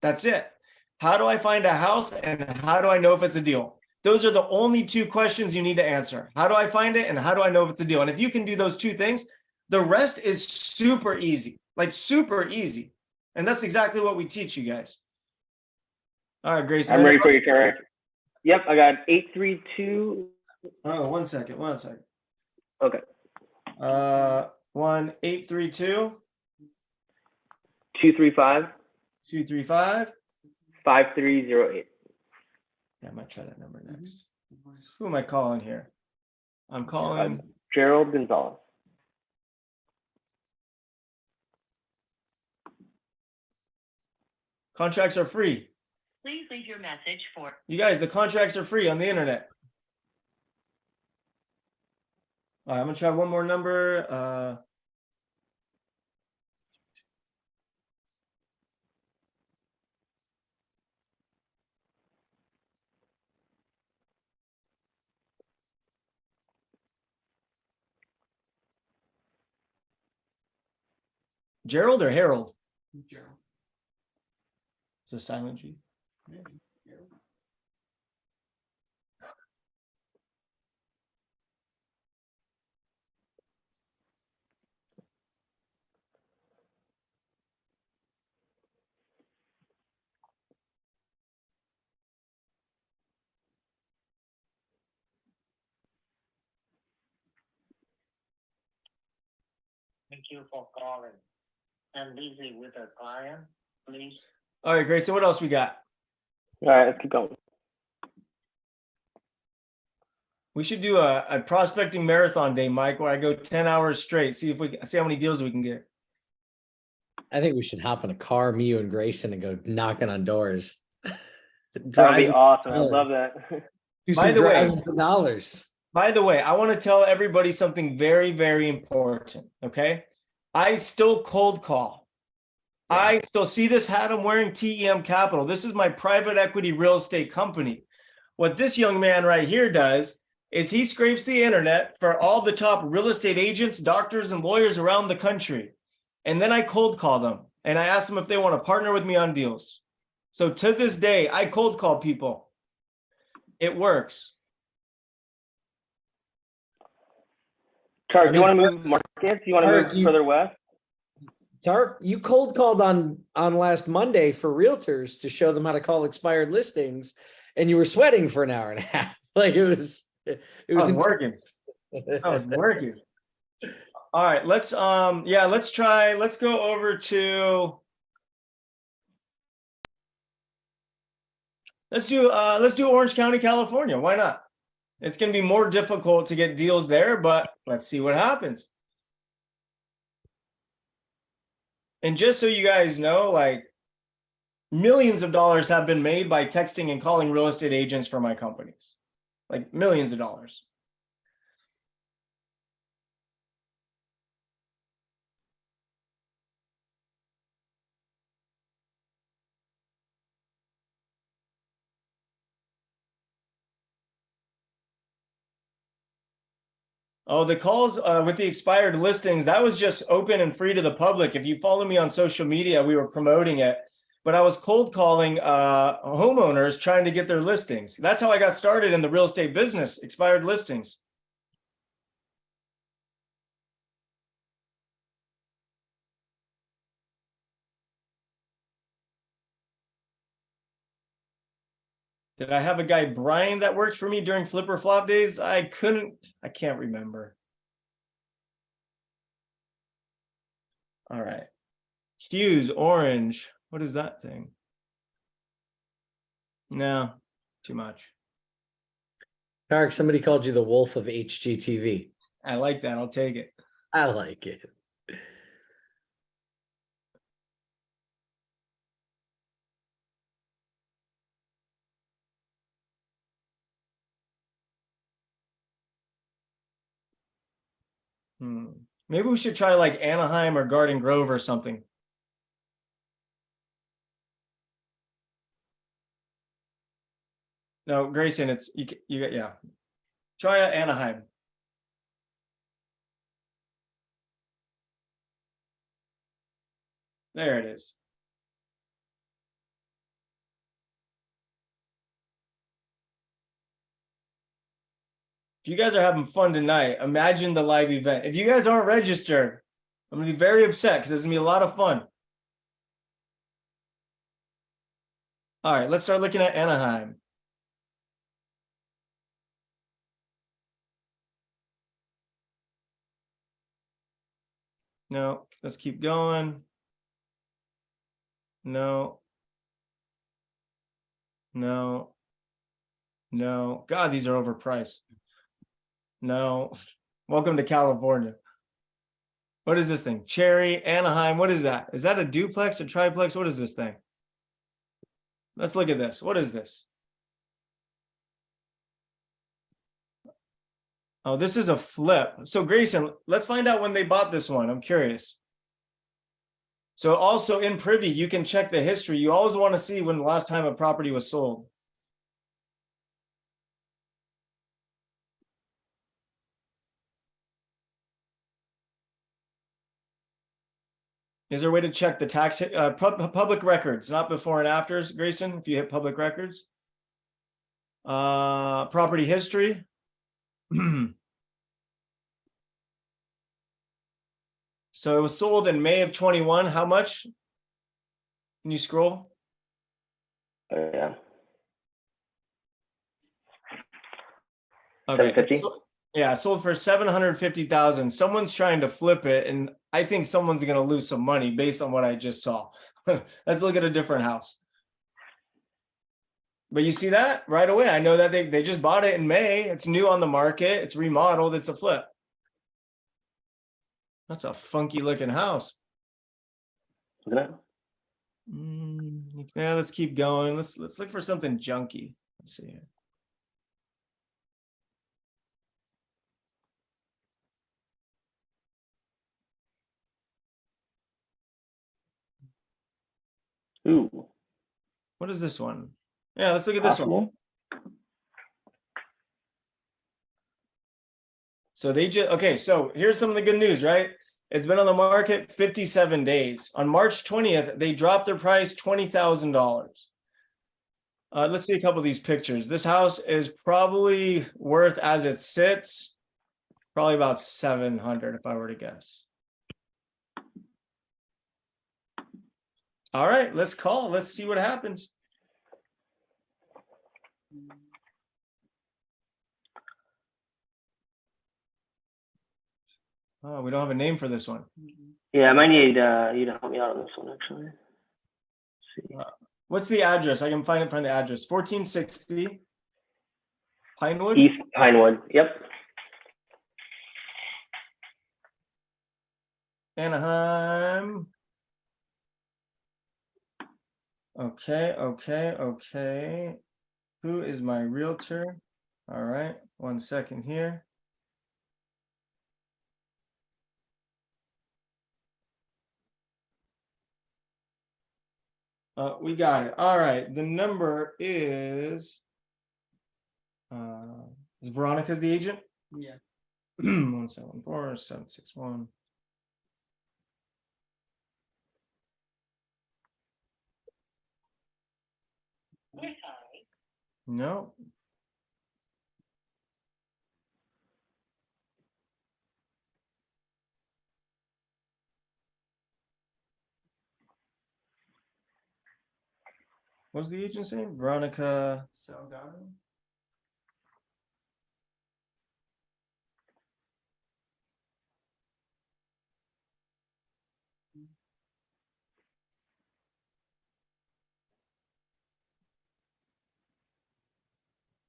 That's it. How do I find a house, and how do I know if it's a deal? Those are the only two questions you need to answer. How do I find it, and how do I know if it's a deal? And if you can do those two things, the rest is super easy, like super easy. And that's exactly what we teach you guys. All right, Grace. I'm ready for your turn. Yep, I got 832. Oh, one second. Okay. 1832 235 235. 5308. Yeah, I might try that number next. Who am I calling here? I'm calling Gerald Gonzalez. contracts are free. Please leave your message for. You guys, the contracts are free on the internet. All right, I'm gonna try one more number. Gerald or Harold? Gerald. It's a silent G. Thank you for calling. I'm busy with a client, please. All right, great. So what else we got? All right, let's keep going. We should do a prospecting marathon day, Mike, where I go 10 hours straight. See how many deals we can get. I think we should hop in a car, me, you, and Grayson, and go knocking on doors. That would be Driving awesome. I dollars. love that. Do By some the way- driving for dollars. By the way, I want to tell everybody something very, very important. Okay. I still cold call. I still see this hat I'm wearing, TEM Capital. This is my private equity real estate company. What this young man right here does is he scrapes the internet for all the top real estate agents, doctors, and lawyers around the country. And then I cold call them and I ask them if they want to partner with me on deals. So to this day, I cold call people. It works. Charles, do you want to move markets? You want to Tarek, move further west? Tarek, you cold called on last Monday for realtors to show them how to call expired listings, and you were sweating for an hour and a half. Like it was working. I was working. All right, let's go over to let's do Orange County, California. Why not? It's going to be more difficult to get deals there, but let's see what happens. And just so you guys know, like, millions of dollars have been made by texting and calling real estate agents for my companies, like millions of dollars. Oh, the calls with the expired listings, that was just open and free to the public. If you follow me on social media, we were promoting it, but I was cold calling homeowners trying to get their listings. That's how I got started in the real estate business, expired listings. Did I have a guy, Brian, that worked for me during Flipper Flop days? I can't remember. All right. Hughes, orange. What is that thing? No, too much. Tarek, somebody called you the wolf of HGTV. I like that. I'll take it. I like it. Maybe we should try like Anaheim or Garden Grove or something. No, Grayson, it's you got yeah. Try Anaheim. There it is. If you guys are having fun tonight, imagine the live event. If you guys aren't registered, I'm gonna be very upset because it's gonna be a lot of fun. All right, let's start looking at Anaheim. No, let's keep going. No. No. No. God, these are overpriced. No. Welcome to California. What is this thing? Cherry, Anaheim. What is that? Is that a duplex, a triplex? What is this thing? Let's look at this. What is this? Oh, this is a flip. So Grayson, let's find out when they bought this one. I'm curious. So also in Privy, you can check the history. You always want to see when the last time a property was sold. Is there a way to check the tax public records, not before and afters, Grayson, if you hit public records? Property history. So it was sold in May of 21. How much? Can you scroll? Yeah. Okay. 750? Yeah, it sold for 750,000. Someone's trying to flip it, and I think someone's going to lose some money based on what I just saw. Let's look at a different house. But you see that right away. I know that they just bought it in May. It's new on the market. It's remodeled. It's a flip. That's a funky looking house. Look at that. Yeah, let's keep going. Let's look for something junky. Let's see here. Ooh. What is this one? Yeah, let's look at this one. Possible. So they just, okay, so here's some of the good news, right? It's been on the market 57 days. On March 20th, they dropped their price $20,000. Let's see a couple of these pictures. This house is probably worth, as it sits, probably about 700 if I were to guess. All right, let's call. Let's see what happens. Oh, we don't have a name for this one. Yeah, I might need you to help me out on this one, actually. Let's see. What's the address? I can find it from the address. 1460 Pinewood? East Pinewood. Yep. Anaheim. Okay. Who is my realtor? All right, 1 second here. We got it. All right, the number is Veronica's the agent? Yeah. 174-761. We're sorry. No. What's the agent's name? Veronica Salgado?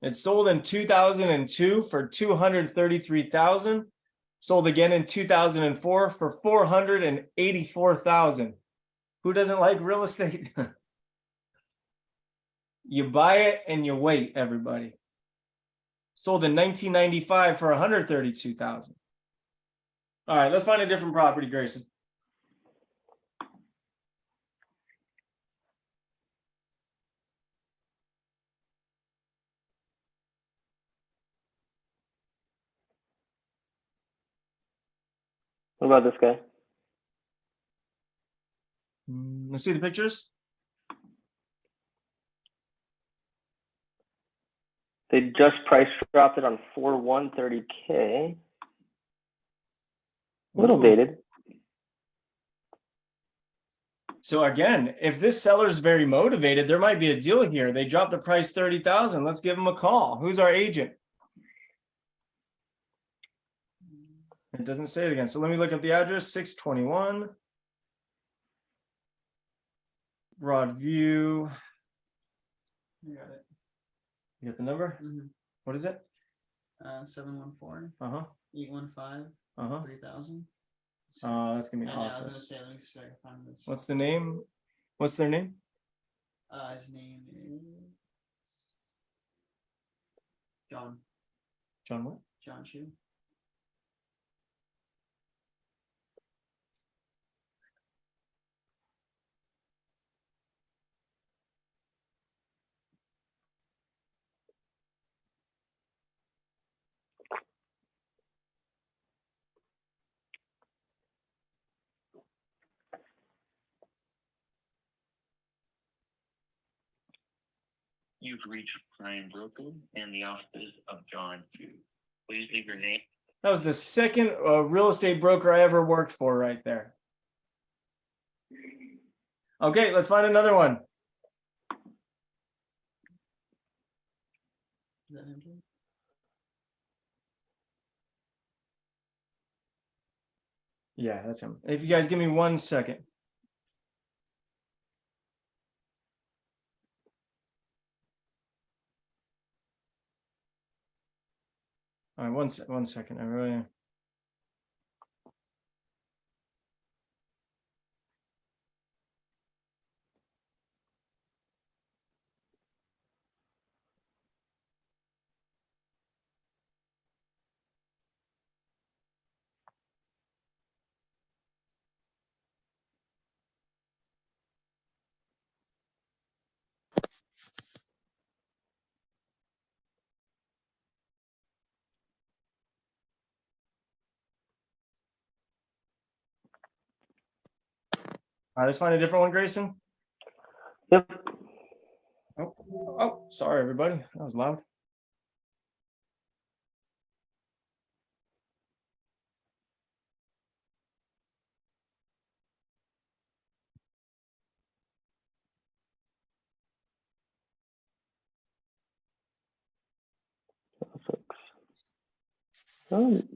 It sold in 2002 for 233,000. Sold again in 2004 for 484,000. Who doesn't like real estate? You buy it and you wait, everybody. Sold in 1995 for 132,000. All right, let's find a different property, Grayson. What about this guy? Let's see the pictures. They just price dropped it on 4/130K. A little Ooh. dated. So again, if this seller's very motivated, there might be a deal here. They dropped the price 30,000. Let's give them a call. Who's our agent? It doesn't say it again. So let me look up the address, 621. Broadview. You got it. You got the number? Mhm. What is it? 714 Uh-huh. 815 Uh-huh. 3000. That's gonna be I know, I was gonna office. say, let me see if I can find this. What's the name? What's their name? His name is John John what? Chu. You've reached Brian Broker and the office of John Chu. Please leave your name. That was the second real estate broker I ever worked for right there. Okay, let's find another one. Is that him, Jim? Yeah, that's him. If you guys give me 1 second. All right, 1 second. I really. All right, let's find a different one, Grayson. Yep. Oh, sorry, everybody. That was loud.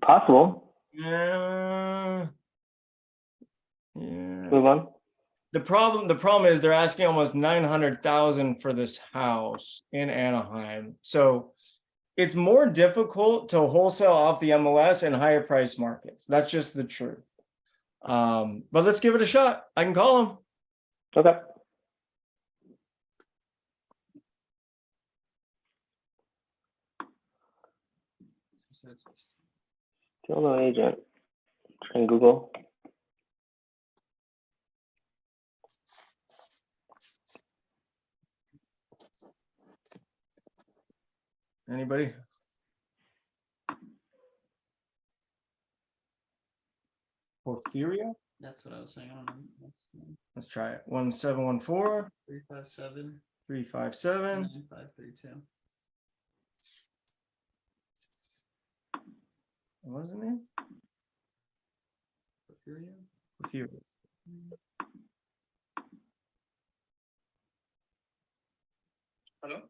Possible. Yeah. Move on. The problem is they're asking almost 900,000 for this house in Anaheim. So it's more difficult to wholesale off the MLS and higher price markets. That's just the truth. But let's give it a shot. I can call them. Okay. Still no agent. Try and Google. Anybody? Porphyria? That's what I was saying. I don't know. Let's try it. 1714 357 357. 9532. What was the name? Porphyria? Porphyria. Hello?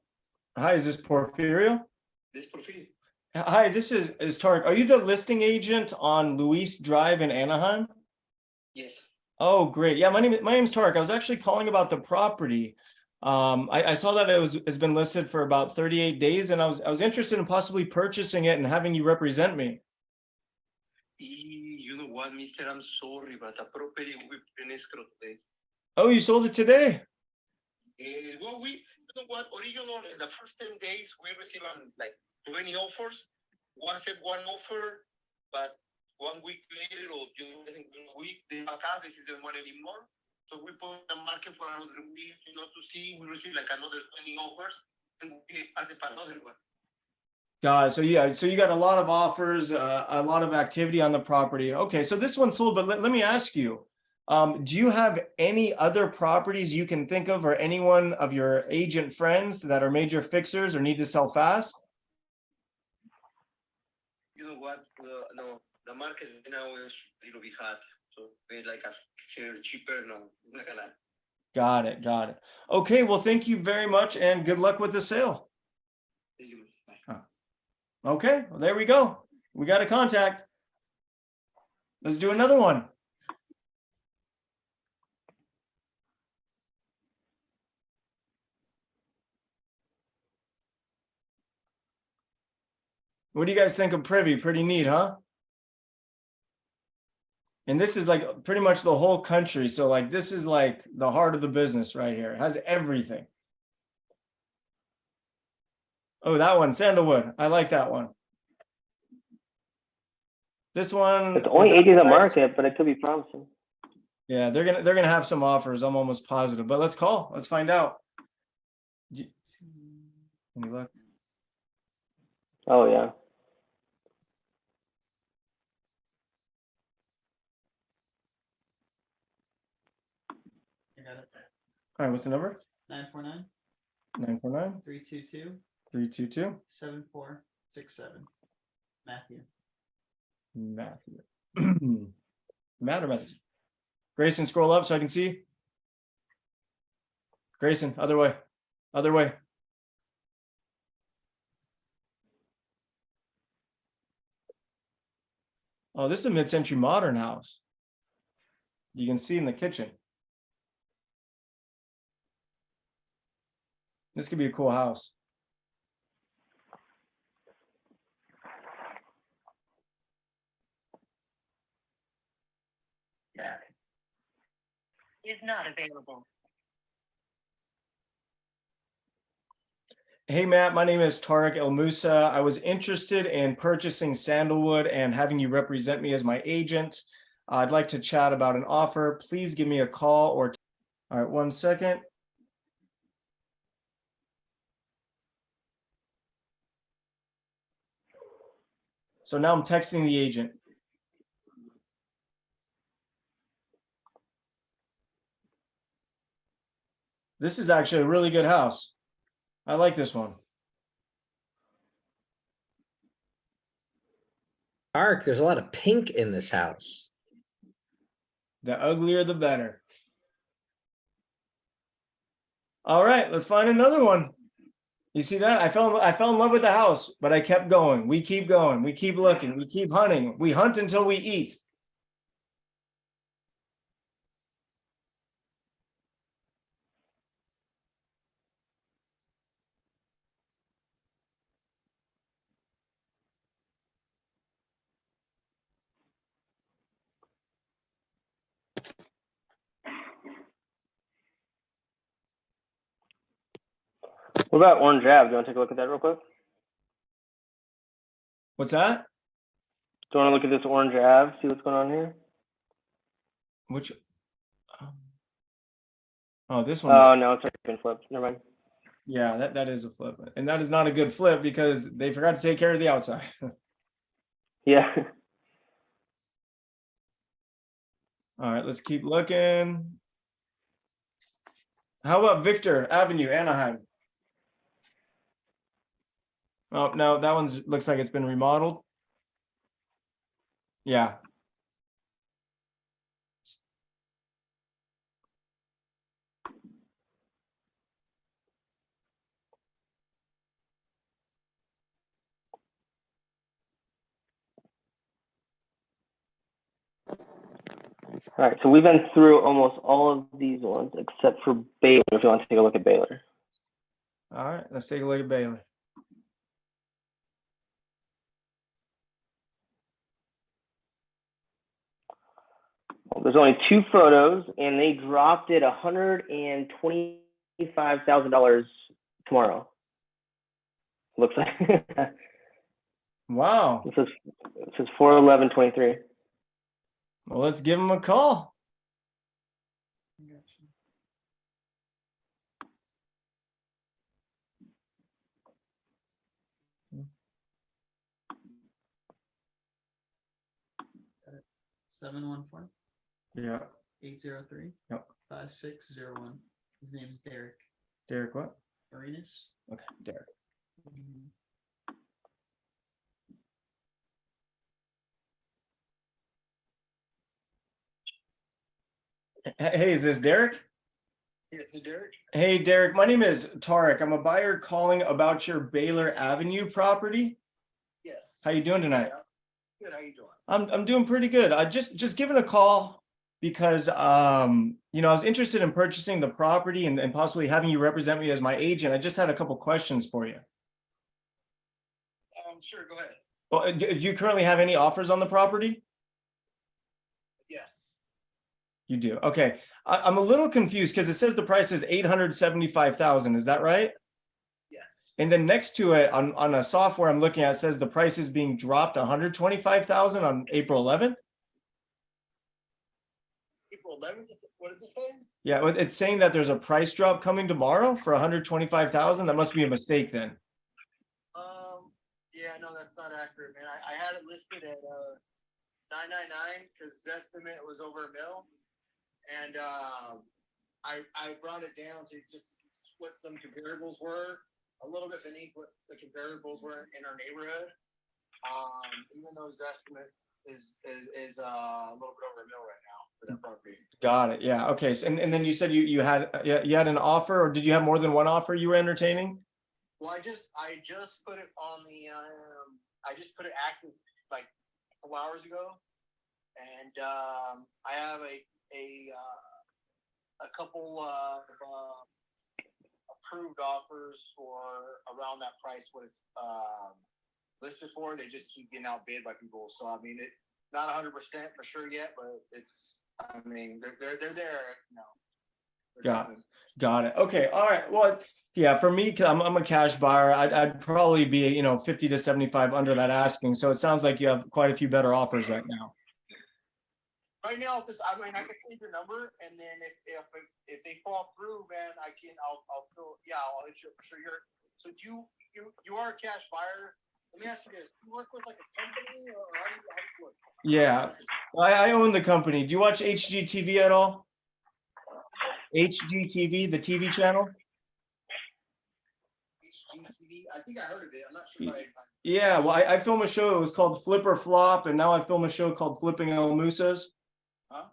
Hi, is this Porphyria? This Porfirio. Hi, this is Tarek. Are you the listing agent on Luis Drive in Anaheim? Yes. Oh, great. Yeah, my name's Tarek. I was actually calling about the property. I saw that it's been listed for about 38 days, and I was interested in possibly purchasing it and having you represent me. You know what, mister? I'm sorry, but the property will be in escrow today. Oh, you sold it today? Well, you know what? Original, in the first 10 days, we received like 20 offers. One said one offer, but 1 week later, or I think 1 week, they back out. This isn't one anymore. So we put the market for another week, to see. We received like another 20 offers, and we passed for another one. Got it. So yeah, so you got a lot of offers, a lot of activity on the property. Okay, so this one sold, but let me ask you, do you have any other properties you can think of, or anyone of your agent friends that are major fixers or need to sell fast? You know what? No, the market now is a little bit hot. So we like a share cheaper. No, it's not gonna. Got it. Got it. Okay, well, thank you very much, and good luck with the sale. Okay, well, there we go. We got a contact. Let's do another one. What do you guys think of Privy? Pretty neat, huh? And this is like pretty much the whole country. So like, this is like the heart of the business right here. It has everything. Oh, that one, Sandalwood. I like that one. This one. It's only 80 a market, but it could be promising. Yeah, they're gonna have some offers. I'm almost positive. But let's call. Let's find out. Any luck? Oh yeah. I got it. All right, what's the number? 949 949 322 322 7467. Matthew. Matthew. Matt or Matthew? Grayson, scroll up so I can see. Grayson, other way. Other way. Oh, this is a mid-century modern house. You can see in the kitchen. This could be a cool house. Is not available. Hey, Matt, my name is Tariq El Musa. I was interested in purchasing Sandalwood and having you represent me as my agent. I'd like to chat about an offer. Please give me a call or. All right, 1 second. So now I'm texting the agent. This is actually a really good house. I like this one. Ark, there's a lot of pink in this house. The uglier, the better. All right, let's find another one. You see that? I fell in love with the house, but I kept going. We keep going. We keep looking. We keep hunting. We hunt until we eat. What about Orange Ave? Do you want to take a look at that real quick? What's that? Do you want to look at this Orange Ave? See what's going on here? Which? Oh, this one. Oh no, it's already been flipped. Never mind. Yeah, that is a flip, and that is not a good flip because they forgot to take care of the outside. Yeah. All right, let's keep looking. How about Victor Avenue, Anaheim? Oh, no, that one's looks like it's been remodeled. Yeah. All right, so we've been through almost all of these ones except for Baylor, if you want to take a look at Baylor. All right, let's take a look at Baylor. Well, there's only 2 photos, and they dropped it $125,000 tomorrow. Looks like. Wow. This is 4/11/23. Well, let's give him a call. Got it. 714 Yeah. 803 Yep. 5601. His name is Derek Derek, what? Arenas. Okay, Derek. Hey, is this Derek? Yes, Derek. Hey, Derek, my name is Tarek. I'm a buyer calling about your Baylor Avenue property. Yes. How you doing tonight? Good. How you doing? I'm doing pretty good. I just giving a call because I was interested in purchasing the property and possibly having you represent me as my agent. I just had a couple questions for you. Sure. Go ahead. Well, do you currently have any offers on the property? Yes. You do. Okay. I'm a little confused because it says the price is $875,000. Is that right? Yes. And then next to it on a software I'm looking at, it says the price is being dropped $125,000 on April 11th. April 11th. What is it saying? Yeah, it's saying that there's a price drop coming tomorrow for $125,000. That must be a mistake then. Yeah, no, that's not accurate, man. I had it listed at 999 because estimate was over $1 million, and I brought it down to just what some comparables were, a little bit beneath what the comparables were in our neighborhood. Even though his estimate is a little bit over $1 million right now for that property. Got it. Yeah. Okay. So, and then you said you had an offer, or did you have more than one offer you were entertaining? Well, I just put it on the I just put it active like a couple hours ago, and I have a couple approved offers for around that price what it's listed for. They just keep getting outbid by people. So I mean, it's not 100% for sure yet, but it's they're there. Got it. Okay. All right. Well, yeah, for me, 'cause I'm a cash buyer. I'd probably be 50 to 75 under that asking. So it sounds like you have quite a few better offers right now. Right now, I can save your number, and then if they fall through, man, I'll hit you up for sure. So you are a cash buyer. Let me ask you this: do you work with like a company, or how do you work? Yeah, I own the company. Do you watch HGTV at all? HGTV, the TV channel. HGTV. I think I heard of it. I'm not sure if I. Yeah, well, I film a show. It was called Flip or Flop, and now I film a show called Flipping El Musas. Huh?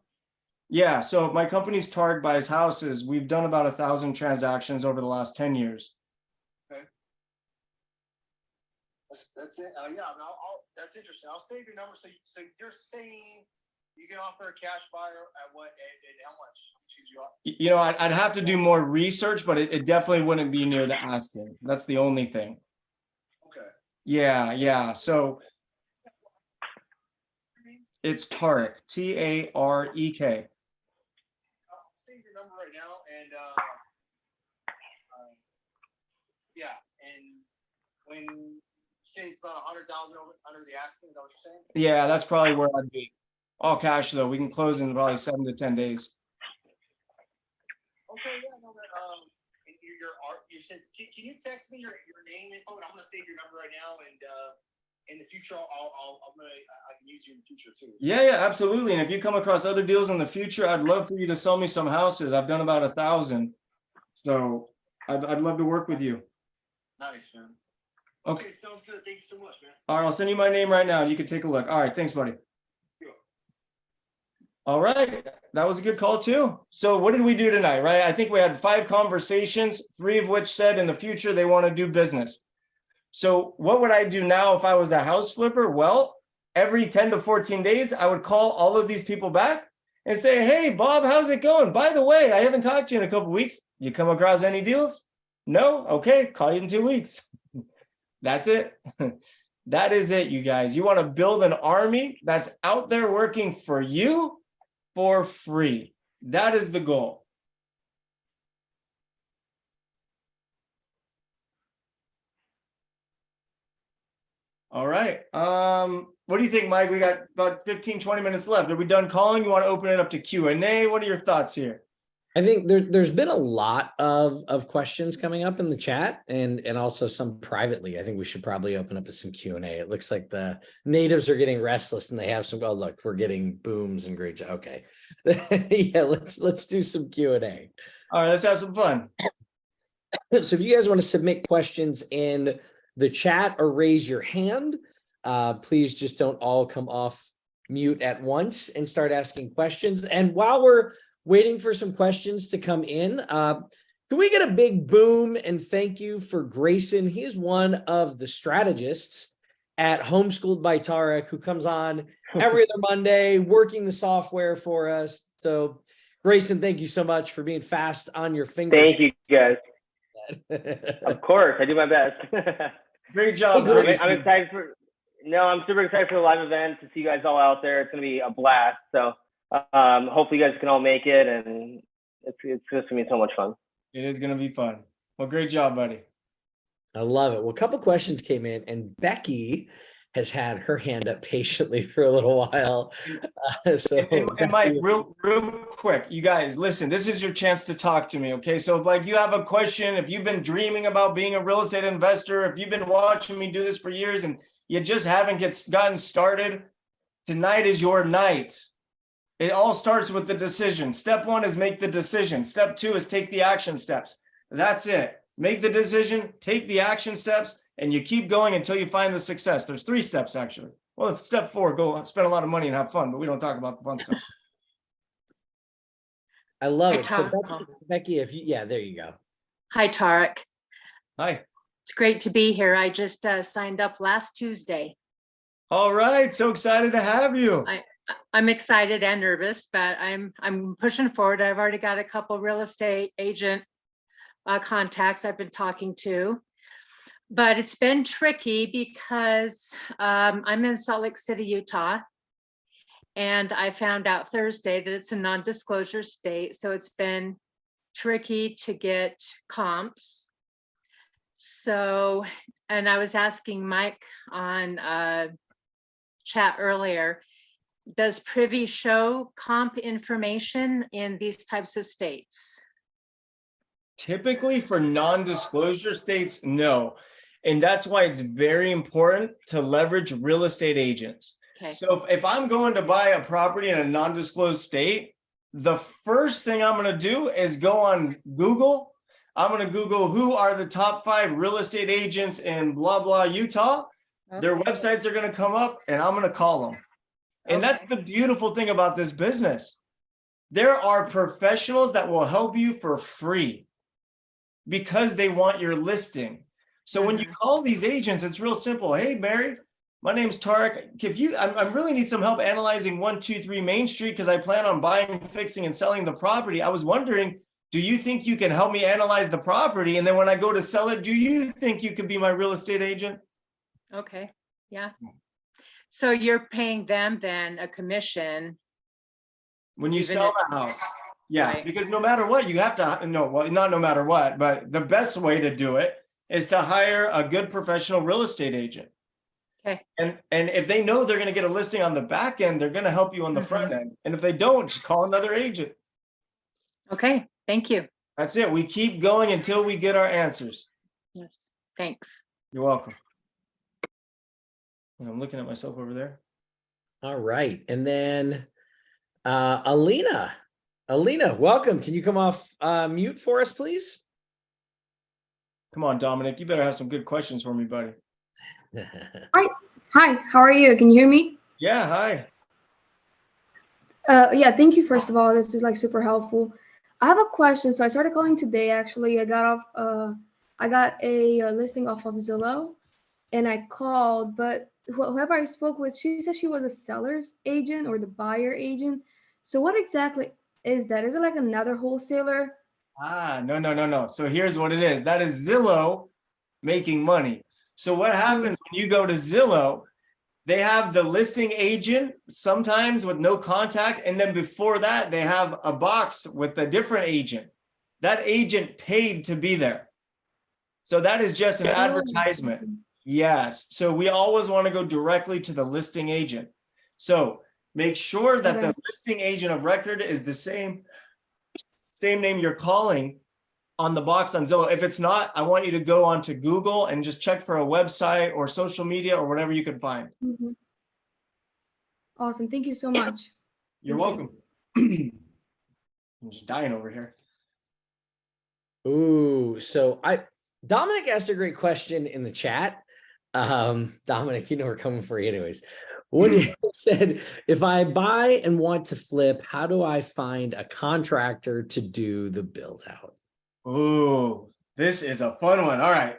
Yeah, so my company's Tarek Buys Houses. We've done about 1,000 transactions over the last 10 years. Okay. That's it. Yeah, that's interesting. I'll save your number. So you're saying you can offer a cash buyer at what? At how much? I'd have to do more research, but it definitely wouldn't be near the asking. That's the only thing. Okay. Yeah. So it's Tarek, Tarek. I'll save your number right now, and and when you say it's about 100,000 under the asking, is that what you're saying? Yeah, that's probably where I'd be. All cash though. We can close in probably 7 to 10 days. Okay, yeah, no, but you said, can you text me your name info, and I'm gonna save your number right now, and in the future I can use you in the future too. Yeah, absolutely. And if you come across other deals in the future, I'd love for you to sell me some houses. I've done about 1,000, so I'd love to work with you. Nice, man. Okay, sounds good. Thank you so much, man. all right, I'll send you my name right now. You can take a look. All right, thanks, buddy. All right, that was a good call too. So what did we do tonight, right? I think we had 5 conversations, 3 of which said in the future they want to do business. So what would I do now if I was a house flipper? Well, every 10 to 14 days, I would call all of these people back and say, hey, Bob, how's it going? By the way, I haven't talked to you in a couple weeks. You come across any deals? No? Okay, call you in 2 weeks. That's it. That is it, you guys. You want to build an army that's out there working for you for free. That is the goal. All right. What do you think, Mike? We got about 15, 20 minutes left. Are we done calling? You want to open it up to Q&A? What are your thoughts here? I think there's been a lot of questions coming up in the chat and also some privately. I think we should probably open up to some Q&A. It looks like the natives are getting restless and they have some, oh, look, we're getting booms and great. Okay. Yeah, let's do some Q&A. All right, let's have some fun. So if you guys want to submit questions in the chat or raise your hand, please just don't all come off mute at once and start asking questions. And while we're waiting for some questions to come in, can we get a big boom and thank you for Grayson? He's one of the strategists at Homeschooled by Tarek, who comes on every other Monday working the software for us. So Grayson, thank you so much for being fast on your fingers. Thank you, guys. Of course, I do my best. Great job. I'm excited for. No, I'm super excited for the live event, to see you guys all out there. It's going to be a blast. So hopefully you guys can all make it, and it's just going to be so much fun. It is going to be fun. Well, great job, buddy. I love it. Well, a couple questions came in, and Becky has had her hand up patiently for a little while. And Mike, real quick, you guys, listen, this is your chance to talk to me, okay? So if like you have a question, if you've been dreaming about being a real estate investor, if you've been watching me do this for years and you just haven't gotten started, tonight is your night. It all starts with the decision. Step 1 is make the decision. Step 2 is take the action steps. That's it. Make the decision, take the action steps, and you keep going until you find the success. There's 3 steps, actually. Well, if step 4, go spend a lot of money and have fun, but we don't talk about the fun stuff. I love Hi, it. So Tarek. Becky, if you, yeah, there you go. Hi, Tarek. Hi. It's great to be here. I just signed up last Tuesday. All right. So excited to have you. I'm excited and nervous, but I'm pushing forward. I've already got a couple real estate agent contacts I've been talking to, but it's been tricky because I'm in Salt Lake City, Utah, and I found out Thursday that it's a non-disclosure state, so it's been tricky to get comps. So, and I was asking Mike on chat earlier, does Privy show comp information in these types of states? Typically for non-disclosure states, no. And that's why it's very important to leverage real estate agents. Okay. So if I'm going to buy a property in a non-disclosed state, the first thing I'm going to do is go on Google. I'm going to Google who are the top 5 real estate agents in blah, blah, Utah. Okay. Their websites are going to come up and I'm going to call them. And that's the beautiful thing about this business. There are professionals that will help you for free because they want your listing. So when you call these agents, it's real simple. Hey, Mary, my name's Tarek. If I really need some help analyzing 123 Main Street because I plan on buying, fixing, and selling the property. I was wondering, do you think you can help me analyze the property? And then when I go to sell it, do you think you could be my real estate agent? Okay, yeah. So you're paying them then a commission when you sell the house. Yeah, right. Because no matter what, you have to, not no matter what, but the best way to do it is to hire a good professional real estate agent. Okay. And if they know they're going to get a listing on the back end, they're going to help you on the front end. And if they don't, just call another agent. Okay, thank you. That's it. We keep going until we get our answers. Yes, thanks. You're welcome. I'm looking at myself over there. All right. And then Alina, welcome. Can you come off mute for us, please? Come on, Dominic. You better have some good questions for me, buddy. Hi, how are you? Can you hear me? Yeah, hi. Yeah, thank you, first of all. This is like super helpful. I have a question. So I started calling today, actually. I got a listing off of Zillow and I called, but whoever I spoke with, she said she was a seller's agent or the buyer agent. So what exactly is that? Is it like another wholesaler? No. So here's what it is. That is Zillow making money. So what happens when you go to Zillow, they have the listing agent sometimes with no contact. And then before that, they have a box with a different agent. That agent paid to be there. So that is just an advertisement. Yes. So we always want to go directly to the listing agent. So make sure that the listing agent of record is the same name you're calling on the box on Zillow. If it's not, I want you to go onto Google and just check for a website or social media or whatever you can find. Awesome. Thank you so much. You're welcome. I'm just dying over here. Ooh, so Dominic asked a great question in the chat. Dominic, you know we're coming for you anyways. What he said, if I buy and want to flip, how do I find a contractor to do the build out? Ooh, this is a fun one. All right,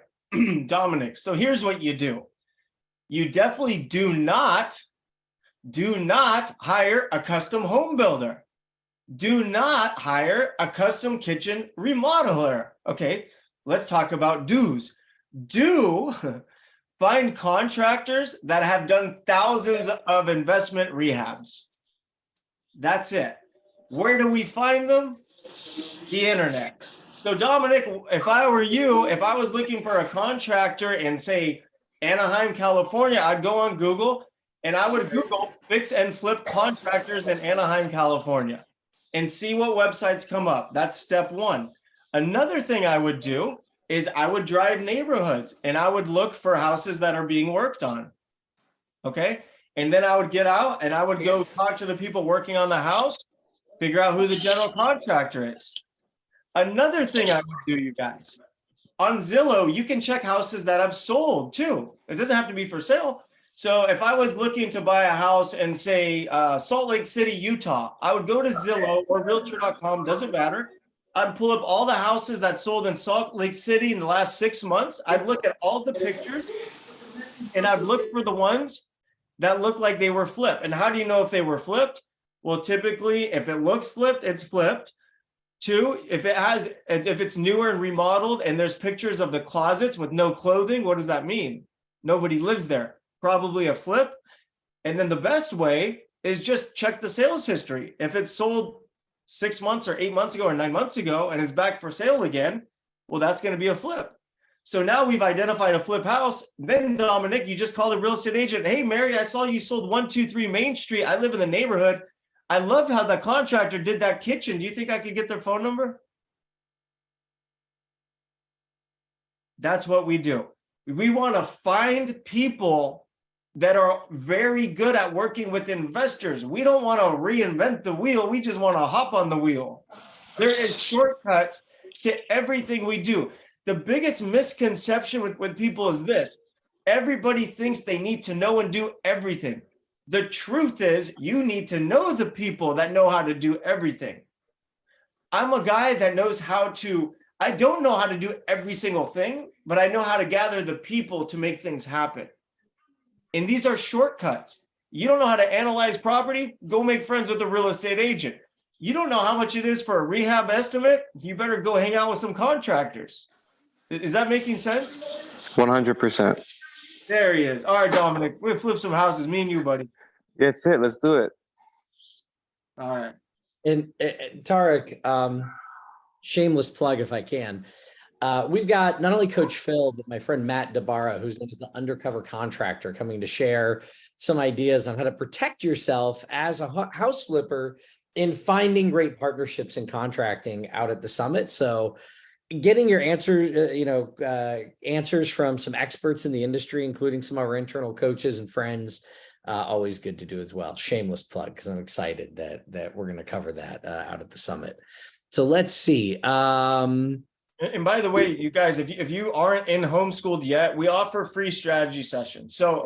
Dominic. So here's what you do. You definitely do not hire a custom home builder. Do not hire a custom kitchen remodeler. Okay, let's talk about do's. Do find contractors that have done thousands of investment rehabs. That's it. Where do we find them? The internet. So Dominic, if I were you, if I was looking for a contractor in, say, Anaheim, California, I'd go on Google and I would Google fix and flip contractors in Anaheim, California, and see what websites come up. That's step one. Another thing I would do is I would drive neighborhoods and I would look for houses that are being worked on. Okay. And then I would get out and I would go talk to the people working on the house, figure out who the general contractor is. Another thing I would do, you guys, on Zillow, you can check houses that have sold too. It doesn't have to be for sale. So if I was looking to buy a house in, say, Salt Lake City, Utah, I would go to Zillow or Realtor.com, doesn't matter. I'd pull up all the houses that sold in Salt Lake City in the last 6 months. I'd look at all the pictures and I'd look for the ones that look like they were flipped. And how do you know if they were flipped? Well, typically, if it looks flipped, it's flipped. Two, if it's newer and remodeled and there's pictures of the closets with no clothing, what does that mean? Nobody lives there. Probably a flip. And then the best way is just check the sales history. If it's sold 6 months or 8 months ago or 9 months ago and is back for sale again, well, that's going to be a flip. So now we've identified a flip house. Then Dominic, you just call the real estate agent. Hey, Mary, I saw you sold 123 Main Street. I live in the neighborhood. I loved how the contractor did that kitchen. Do you think I could get their phone number? That's what we do. We want to find people that are very good at working with investors. We don't want to reinvent the wheel. We just want to hop on the wheel. There is shortcuts to everything we do. The biggest misconception with people is this. Everybody thinks they need to know and do everything. The truth is you need to know the people that know how to do everything. I'm a guy that knows how to, I don't know how to do every single thing, but I know how to gather the people to make things happen. And these are shortcuts. You don't know how to analyze property? Go make friends with a real estate agent. You don't know how much it is for a rehab estimate? You better go hang out with some contractors. Is that making sense? 100%. There he is. All right, Dominic, we'll flip some houses. Me and you, buddy. That's it. Let's do it. All right. And Tarek, shameless plug if I can. We've got not only Coach Phil, but my friend Matt DeBarra, who's known as the undercover contractor, coming to share some ideas on how to protect yourself as a house flipper in finding great partnerships in contracting out at the summit. So getting your answers, answers from some experts in the industry, including some of our internal coaches and friends, always good to do as well. Shameless plug, because I'm excited that we're going to cover that out at the summit. So let's see. And by the way, you guys, if you aren't in homeschooled yet, we offer free strategy sessions. So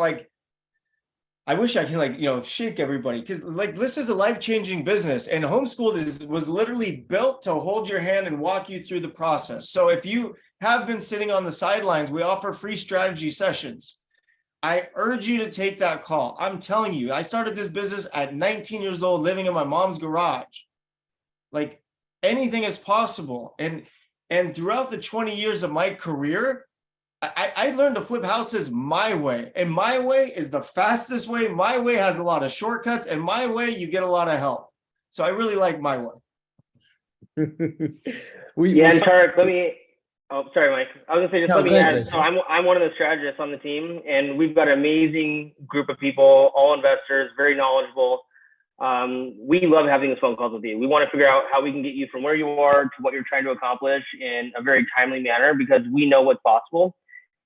I wish I can shake everybody, because this is a life-changing business, and homeschooled was literally built to hold your hand and walk you through the process. So if you have been sitting on the sidelines, we offer free strategy sessions. I urge you to take that call. I'm telling you, I started this business at 19 years old, living in my mom's garage. Like anything is possible. And throughout the 20 years of my career, I learned to flip houses my way. And my way is the fastest way. My way has a lot of shortcuts, and my way, you get a lot of help. So I really like my way. Yeah, and Tarek, let me. Oh, sorry, Mike. I was gonna say just No, let me go ahead, add. Chris. So I'm one of the strategists on the team, and we've got an amazing group of people, all investors, very knowledgeable. We love having these phone calls with you. We want to figure out how we can get you from where you are to what you're trying to accomplish in a very timely manner, because we know what's possible.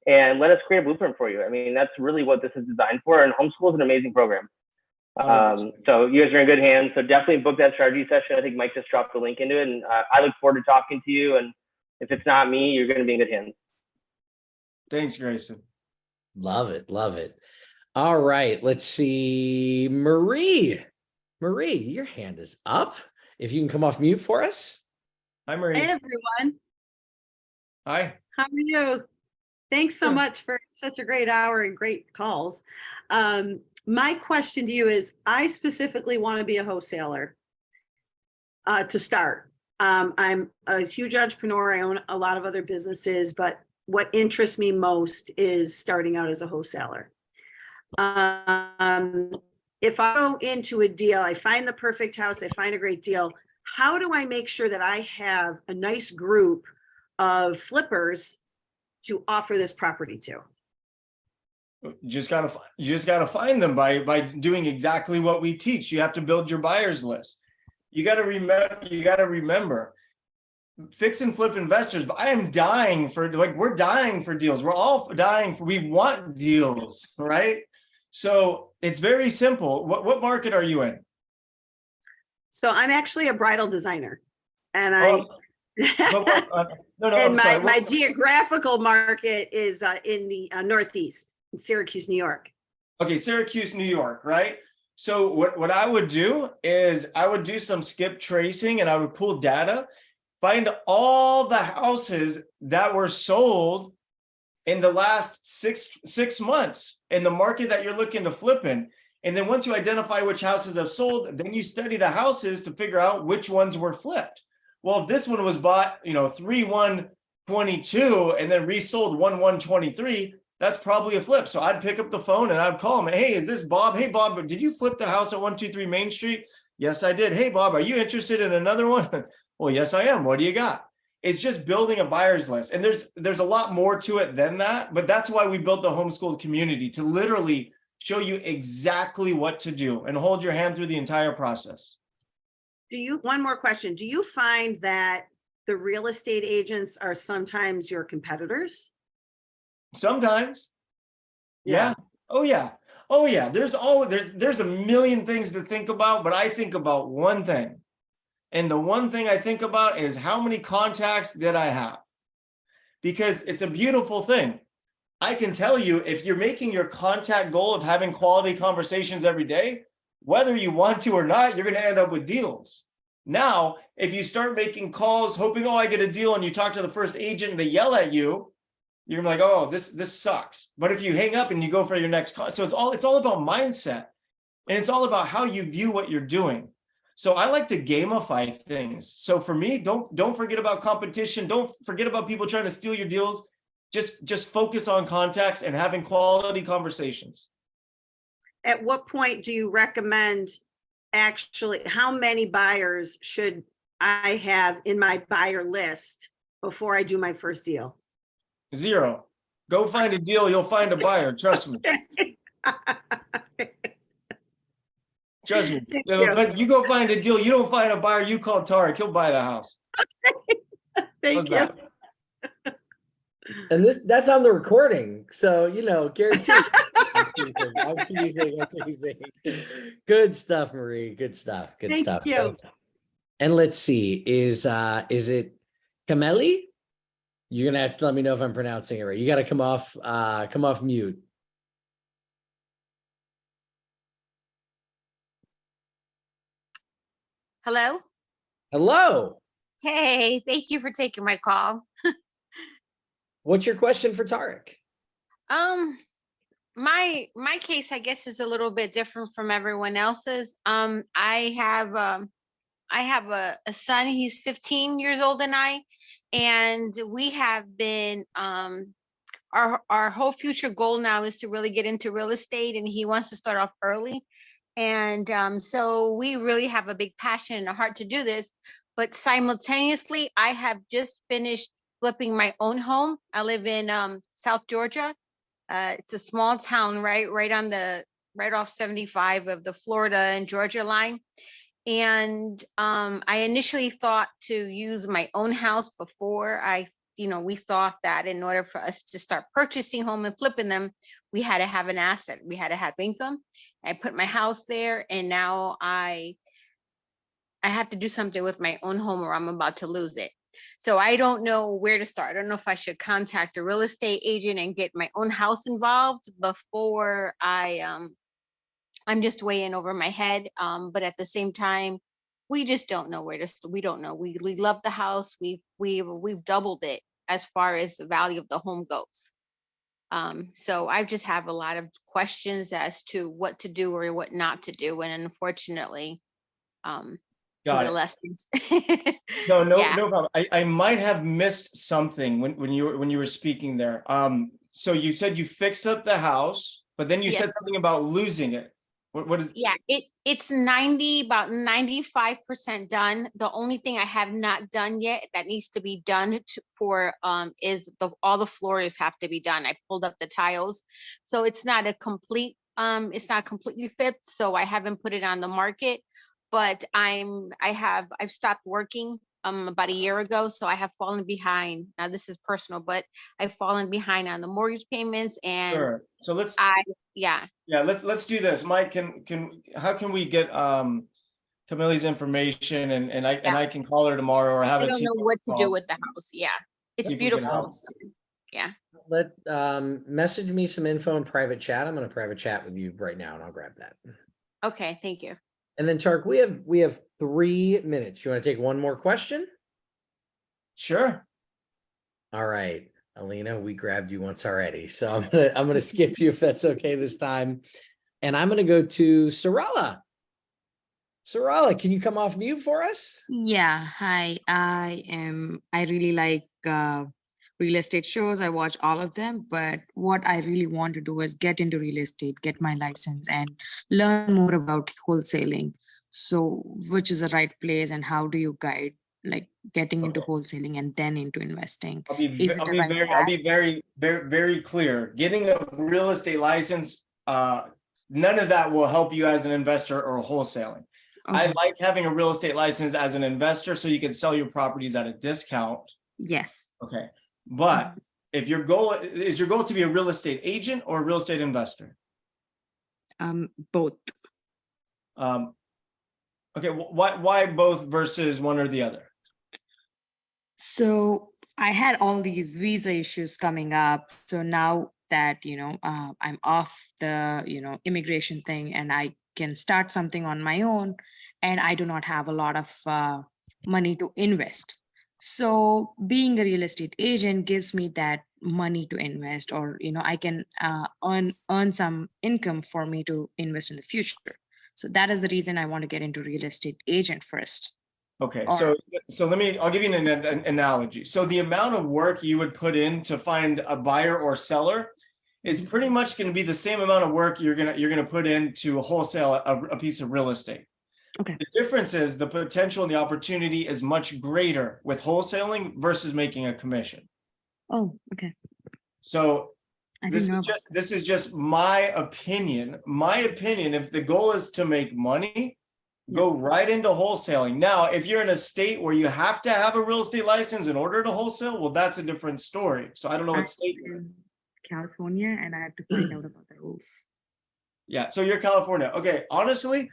And let us create a blueprint for you. I mean, that's really what this is designed for. And homeschool is an amazing program. So you guys are in good hands. So definitely book that strategy session. I think Mike just dropped the link into it, and I look forward to talking to you. And if it's not me, you're going to be in good hands. Thanks, Grayson. Love it. Love it. All right. Let's see. Marie, your hand is up. If you can come off mute for us. Hi, Marie. Hey, everyone. Hi. How are you? Thanks so Good. much for such a great hour and great calls. My question to you is, I specifically want to be a wholesaler to start. I'm a huge entrepreneur. I own a lot of other businesses, but what interests me most is starting out as a wholesaler. If I go into a deal, I find the perfect house, I find a great deal, how do I make sure that I have a nice group of flippers to offer this property to? You just gotta find them by doing exactly what we teach. You have to build your buyers list. You gotta remember, fix and flip investors. But I am dying for, like, we're dying for deals. We're all dying for, we want deals, right? So it's very simple. What market are you in? So I'm actually a bridal designer, and I and my geographical market is in the Northeast, in Syracuse, New York. Okay, Syracuse, New York, right? So what I would do is I would do some skip tracing, and I would pull data, find all the houses that were sold in the last six months in the market that you're looking to flip in. And then once you identify which houses have sold, then you study the houses to figure out which ones were flipped. Well, if this one was bought, 3/1/22 and then resold 1/1/23, that's probably a flip. So I'd pick up the phone and I'd call him. Hey, is this Bob? Hey, Bob, did you flip the house at 123 Main Street? Yes, I did. Hey, Bob, are you interested in another one? Well, yes, I am. What do you got? It's just building a buyer's list. And there's a lot more to it than that, but that's why we built the homeschooled community, to literally show you exactly what to do and hold your hand through the entire process. One more question. Do you find that the real estate agents are sometimes your competitors? Sometimes. Yeah. Oh yeah. Oh yeah. There's a million things to think about, but I think about one thing. And the one thing I think about is how many contacts did I have? Because it's a beautiful thing. I can tell you, if you're making your contact goal of having quality conversations every day, whether you want to or not, you're going to end up with deals. Now, if you start making calls, hoping, I get a deal, and you talk to the first agent and they yell at you, you're like, oh, this sucks. But if you hang up and you go for your next call, so it's all about mindset, and it's all about how you view what you're doing. So I like to gamify things. So for me, don't forget about competition. Don't forget about people trying to steal your deals. Just focus on contacts and having quality conversations. At what point do you recommend, actually, how many buyers should I have in my buyer list before I do my first deal? 0. Go find a deal, you'll find a buyer. Trust me. Trust me. But you go find a deal, you don't find a buyer, you call Tarek, he'll buy the house. Thank you. And that's on the recording, so guarantee. I'm teasing. Good stuff, Marie. Good stuff. Good stuff. Thank you. And let's see, is it Kameli? You're gonna have to let me know if I'm pronouncing it right. You got to come off mute. Hello? Hello. Hey, thank you for taking my call. What's your question for Tarek? my case, I guess, is a little bit different from everyone else's. I have a son. He's 15 years old than I, and we have been our whole future goal now is to really get into real estate, and he wants to start off early. And so we really have a big passion and a heart to do this. But simultaneously, I have just finished flipping my own home. I live in South Georgia. It's a small town, right off 75 of the Florida and Georgia line. And I initially thought to use my own house before we thought that in order for us to start purchasing home and flipping them, we had to have an asset. We had to have income. I put my house there, and now I have to do something with my own home or I'm about to lose it. So I don't know where to start. I don't know if I should contact a real estate agent and get my own house involved before I'm just way in over my head. But at the same time, we just don't know where to. We don't know. We love the house. We've doubled it as far as the value of the home goes. So I just have a lot of questions as to what to do or what not to do, and unfortunately, Got the it. lessons. No Yeah. problem. I might have missed something when you were speaking there. So you said you fixed up the house, but then you said Yes. something about losing it. What is? Yeah, it's about 95% done. The only thing I have not done yet that needs to be done is all the floors have to be done. I pulled up the tiles, so it's not a complete it's not completely fit. So I haven't put it on the market, but I've stopped working about a year ago, so I have fallen behind. Now this is personal, but I've fallen behind on the mortgage payments, and Sure. So let's let's do this. Mike, how can we get Camille's information and I can call her tomorrow or have I a don't team know what to call. do with the house. Yeah, it's See if we can help. beautiful. So, yeah. Let message me some info in private chat. I'm going to private chat with you right now, and I'll grab that. Okay, thank you. And then Tark, we have 3 minutes. You want to take one more question? Sure. All right, Alina, we grabbed you once already, so I'm gonna skip you if that's okay this time, and I'm gonna go to Sarala. Sarala, can you come off mute for us? Yeah, hi. I really like real estate shows. I watch all of them, but what I really want to do is get into real estate, get my license, and learn more about wholesaling. So, which is the right place, and how do you guide like getting into wholesaling and then into investing? I'll be very clear. Getting a real estate license, none of that will help you as an investor or wholesaling. I Okay. like having a real estate license as an investor so you can sell your properties at a discount. Yes. Okay. But if your goal to be a real estate agent or a real estate investor? Both. Okay. Why both versus one or the other? So I had all these visa issues coming up. So now that, I'm off the, immigration thing, and I can start something on my own, and I do not have a lot of money to invest. So being a real estate agent gives me that money to invest, or, I can earn some income for me to invest in the future. So that is the reason I want to get into real estate agent first. Okay, Or- so I'll give you an analogy. So the amount of work you would put in to find a buyer or seller is pretty much going to be the same amount of work you're gonna put in to wholesale a piece of real estate. Okay. The difference is the potential and the opportunity is much greater with wholesaling versus making a commission. Oh, okay. So I this didn't know is just my opinion. My opinion, if the goal is to make money, go right into wholesaling. Now, if you're in a state where you have to have a real estate license in order to wholesale, well, that's a different story. So I don't know what state you're in. California, and I have to find out about the rules. Yeah, so you're California. Okay, honestly,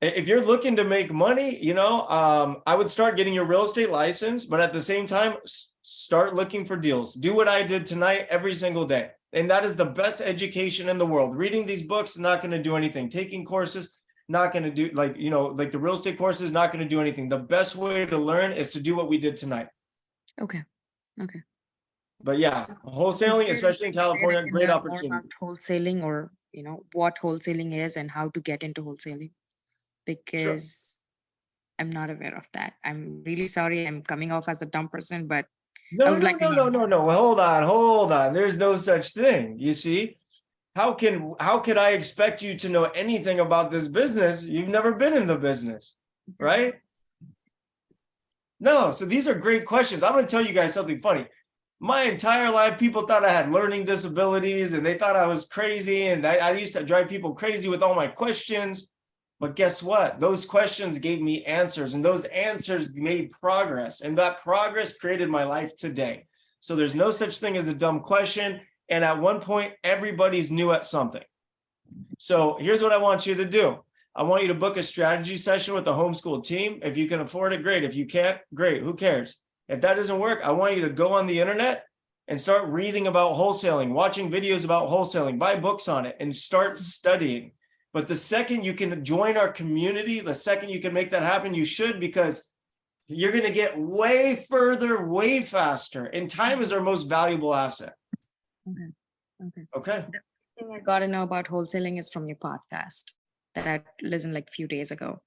if you're looking to make money, I would start getting your real estate license, but at the same time, start looking for deals. Do what I did tonight every single day. And that is the best education in the world. Reading these books is not going to do anything. Taking courses, not going to do like the real estate courses, not going to do anything. The best way to learn is to do what we did tonight. Okay. Okay. But yeah, So wholesaling, is there especially in a way that I California, can great learn more opportunity. about wholesaling, or what wholesaling is and how to get into wholesaling? Because I'm not aware of that. I'm really sorry. I'm coming off as a dumb person, but I No, would no, like to no, know no, more. no, no. Hold on. There's no such thing. You see, how could I expect you to know anything about this business? You've never been in the business, right? No, so these are great questions. I'm going to tell you guys something funny. My entire life, people thought I had learning disabilities and they thought I was crazy. And I used to drive people crazy with all my questions. But guess what? Those questions gave me answers, and those answers made progress. And that progress created my life today. So there's no such thing as a dumb question. And at one point, everybody's new at something. So here's what I want you to do. I want you to book a strategy session with the homeschool team. If you can afford it, great. If you can't, great. Who cares? If that doesn't work, I want you to go on the internet and start reading about wholesaling, watching videos about wholesaling, buy books on it, and start studying. But the second you can join our community, the second you can make that happen, you should, because you're going to get way further, way faster. And time is our most valuable asset. Okay. The thing I got to know about wholesaling is from your podcast that I listened like a few days ago.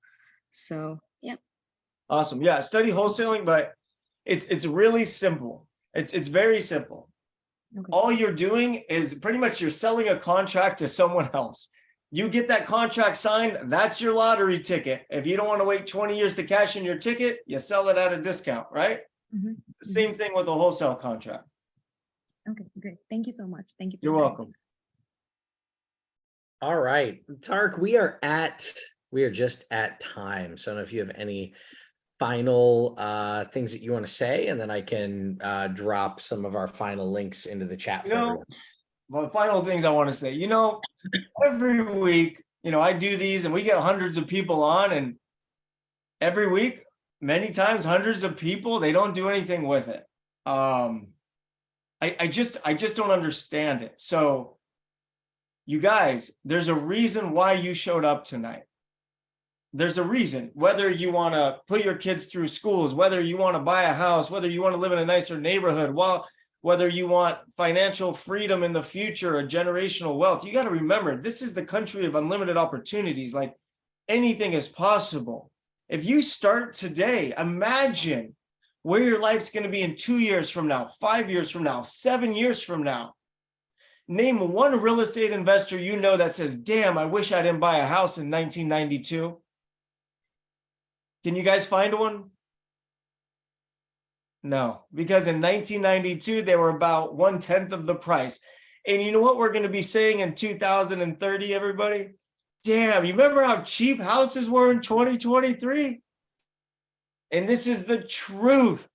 So yeah. Awesome. Yeah. Study wholesaling, but it's really simple. It's very simple. All you're doing is pretty much you're selling a contract to someone else. You get that contract signed, that's your lottery ticket. If you don't want to wait 20 years to cash in your ticket, you sell it at a discount, right? Same thing with a wholesale contract. Okay, great. Thank you so much. Thank you. You're welcome. All right, Tarek, we are just at time. So I don't know if you have any final things that you want to say, and then I can drop some of our final links into the chat for everyone. Well, the final things I want to say, every week, I do these and we get hundreds of people on, and every week, many times, hundreds of people, they don't do anything with it. I just don't understand it. So you guys, there's a reason why you showed up tonight. There's a reason, whether you want to put your kids through schools, whether you want to buy a house, whether you want to live in a nicer neighborhood, whether you want financial freedom in the future, or generational wealth. You got to remember, this is the country of unlimited opportunities. Like, anything is possible. If you start today, imagine where your life's going to be in 2 years from now, 5 years from now, 7 years from now. Name one real estate investor that says, damn, I wish I didn't buy a house in 1992. Can you guys find one? No, because in 1992, they were about 1/10 of the price. And you know what we're going to be saying in 2030, everybody? Damn, you remember how cheap houses were in 2023? And this is the truth.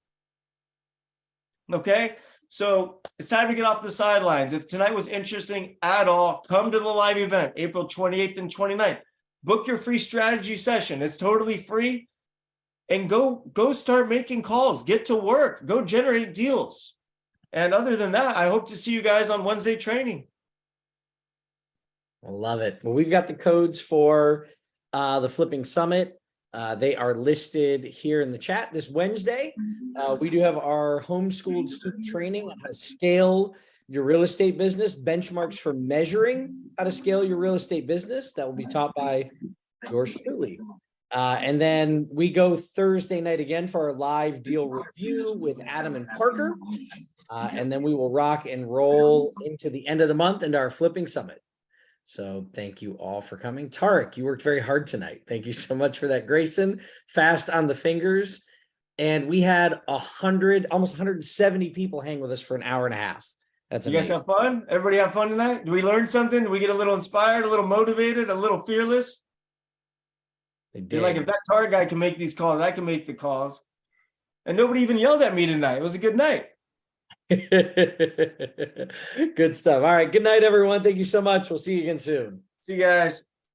Okay, so it's time to get off the sidelines. If tonight was interesting at all, come to the live event, April 28th and 29th. Book your free strategy session. It's totally free. And go start making calls, get to work, go generate deals. And other than that, I hope to see you guys on Wednesday training. I love it. Well, we've got the codes for the Flipping Summit. They are listed here in the chat this Wednesday. We do have our homeschooled student training on how to scale your real estate business, benchmarks for measuring how to scale your real estate business. That will be taught by yours truly. And then we go Thursday night again for our live deal review with Adam and Parker. And then we will rock and roll into the end of the month into our Flipping Summit. So thank you all for coming. Tarek, you worked very hard tonight. Thank you so much for that. Grayson, fast on the fingers. And we had almost 170 people hang with us for an hour and a half. That's amazing. You guys have fun? Everybody have fun tonight? Did we learn something? Did we get a little inspired, a little motivated, a little fearless? You're like, if that Tarek guy can make these calls, I can make the calls. And nobody even yelled at me tonight. It was a good night. Good stuff. All right. Good night, everyone. Thank you so much. We'll see you again soon. See you guys.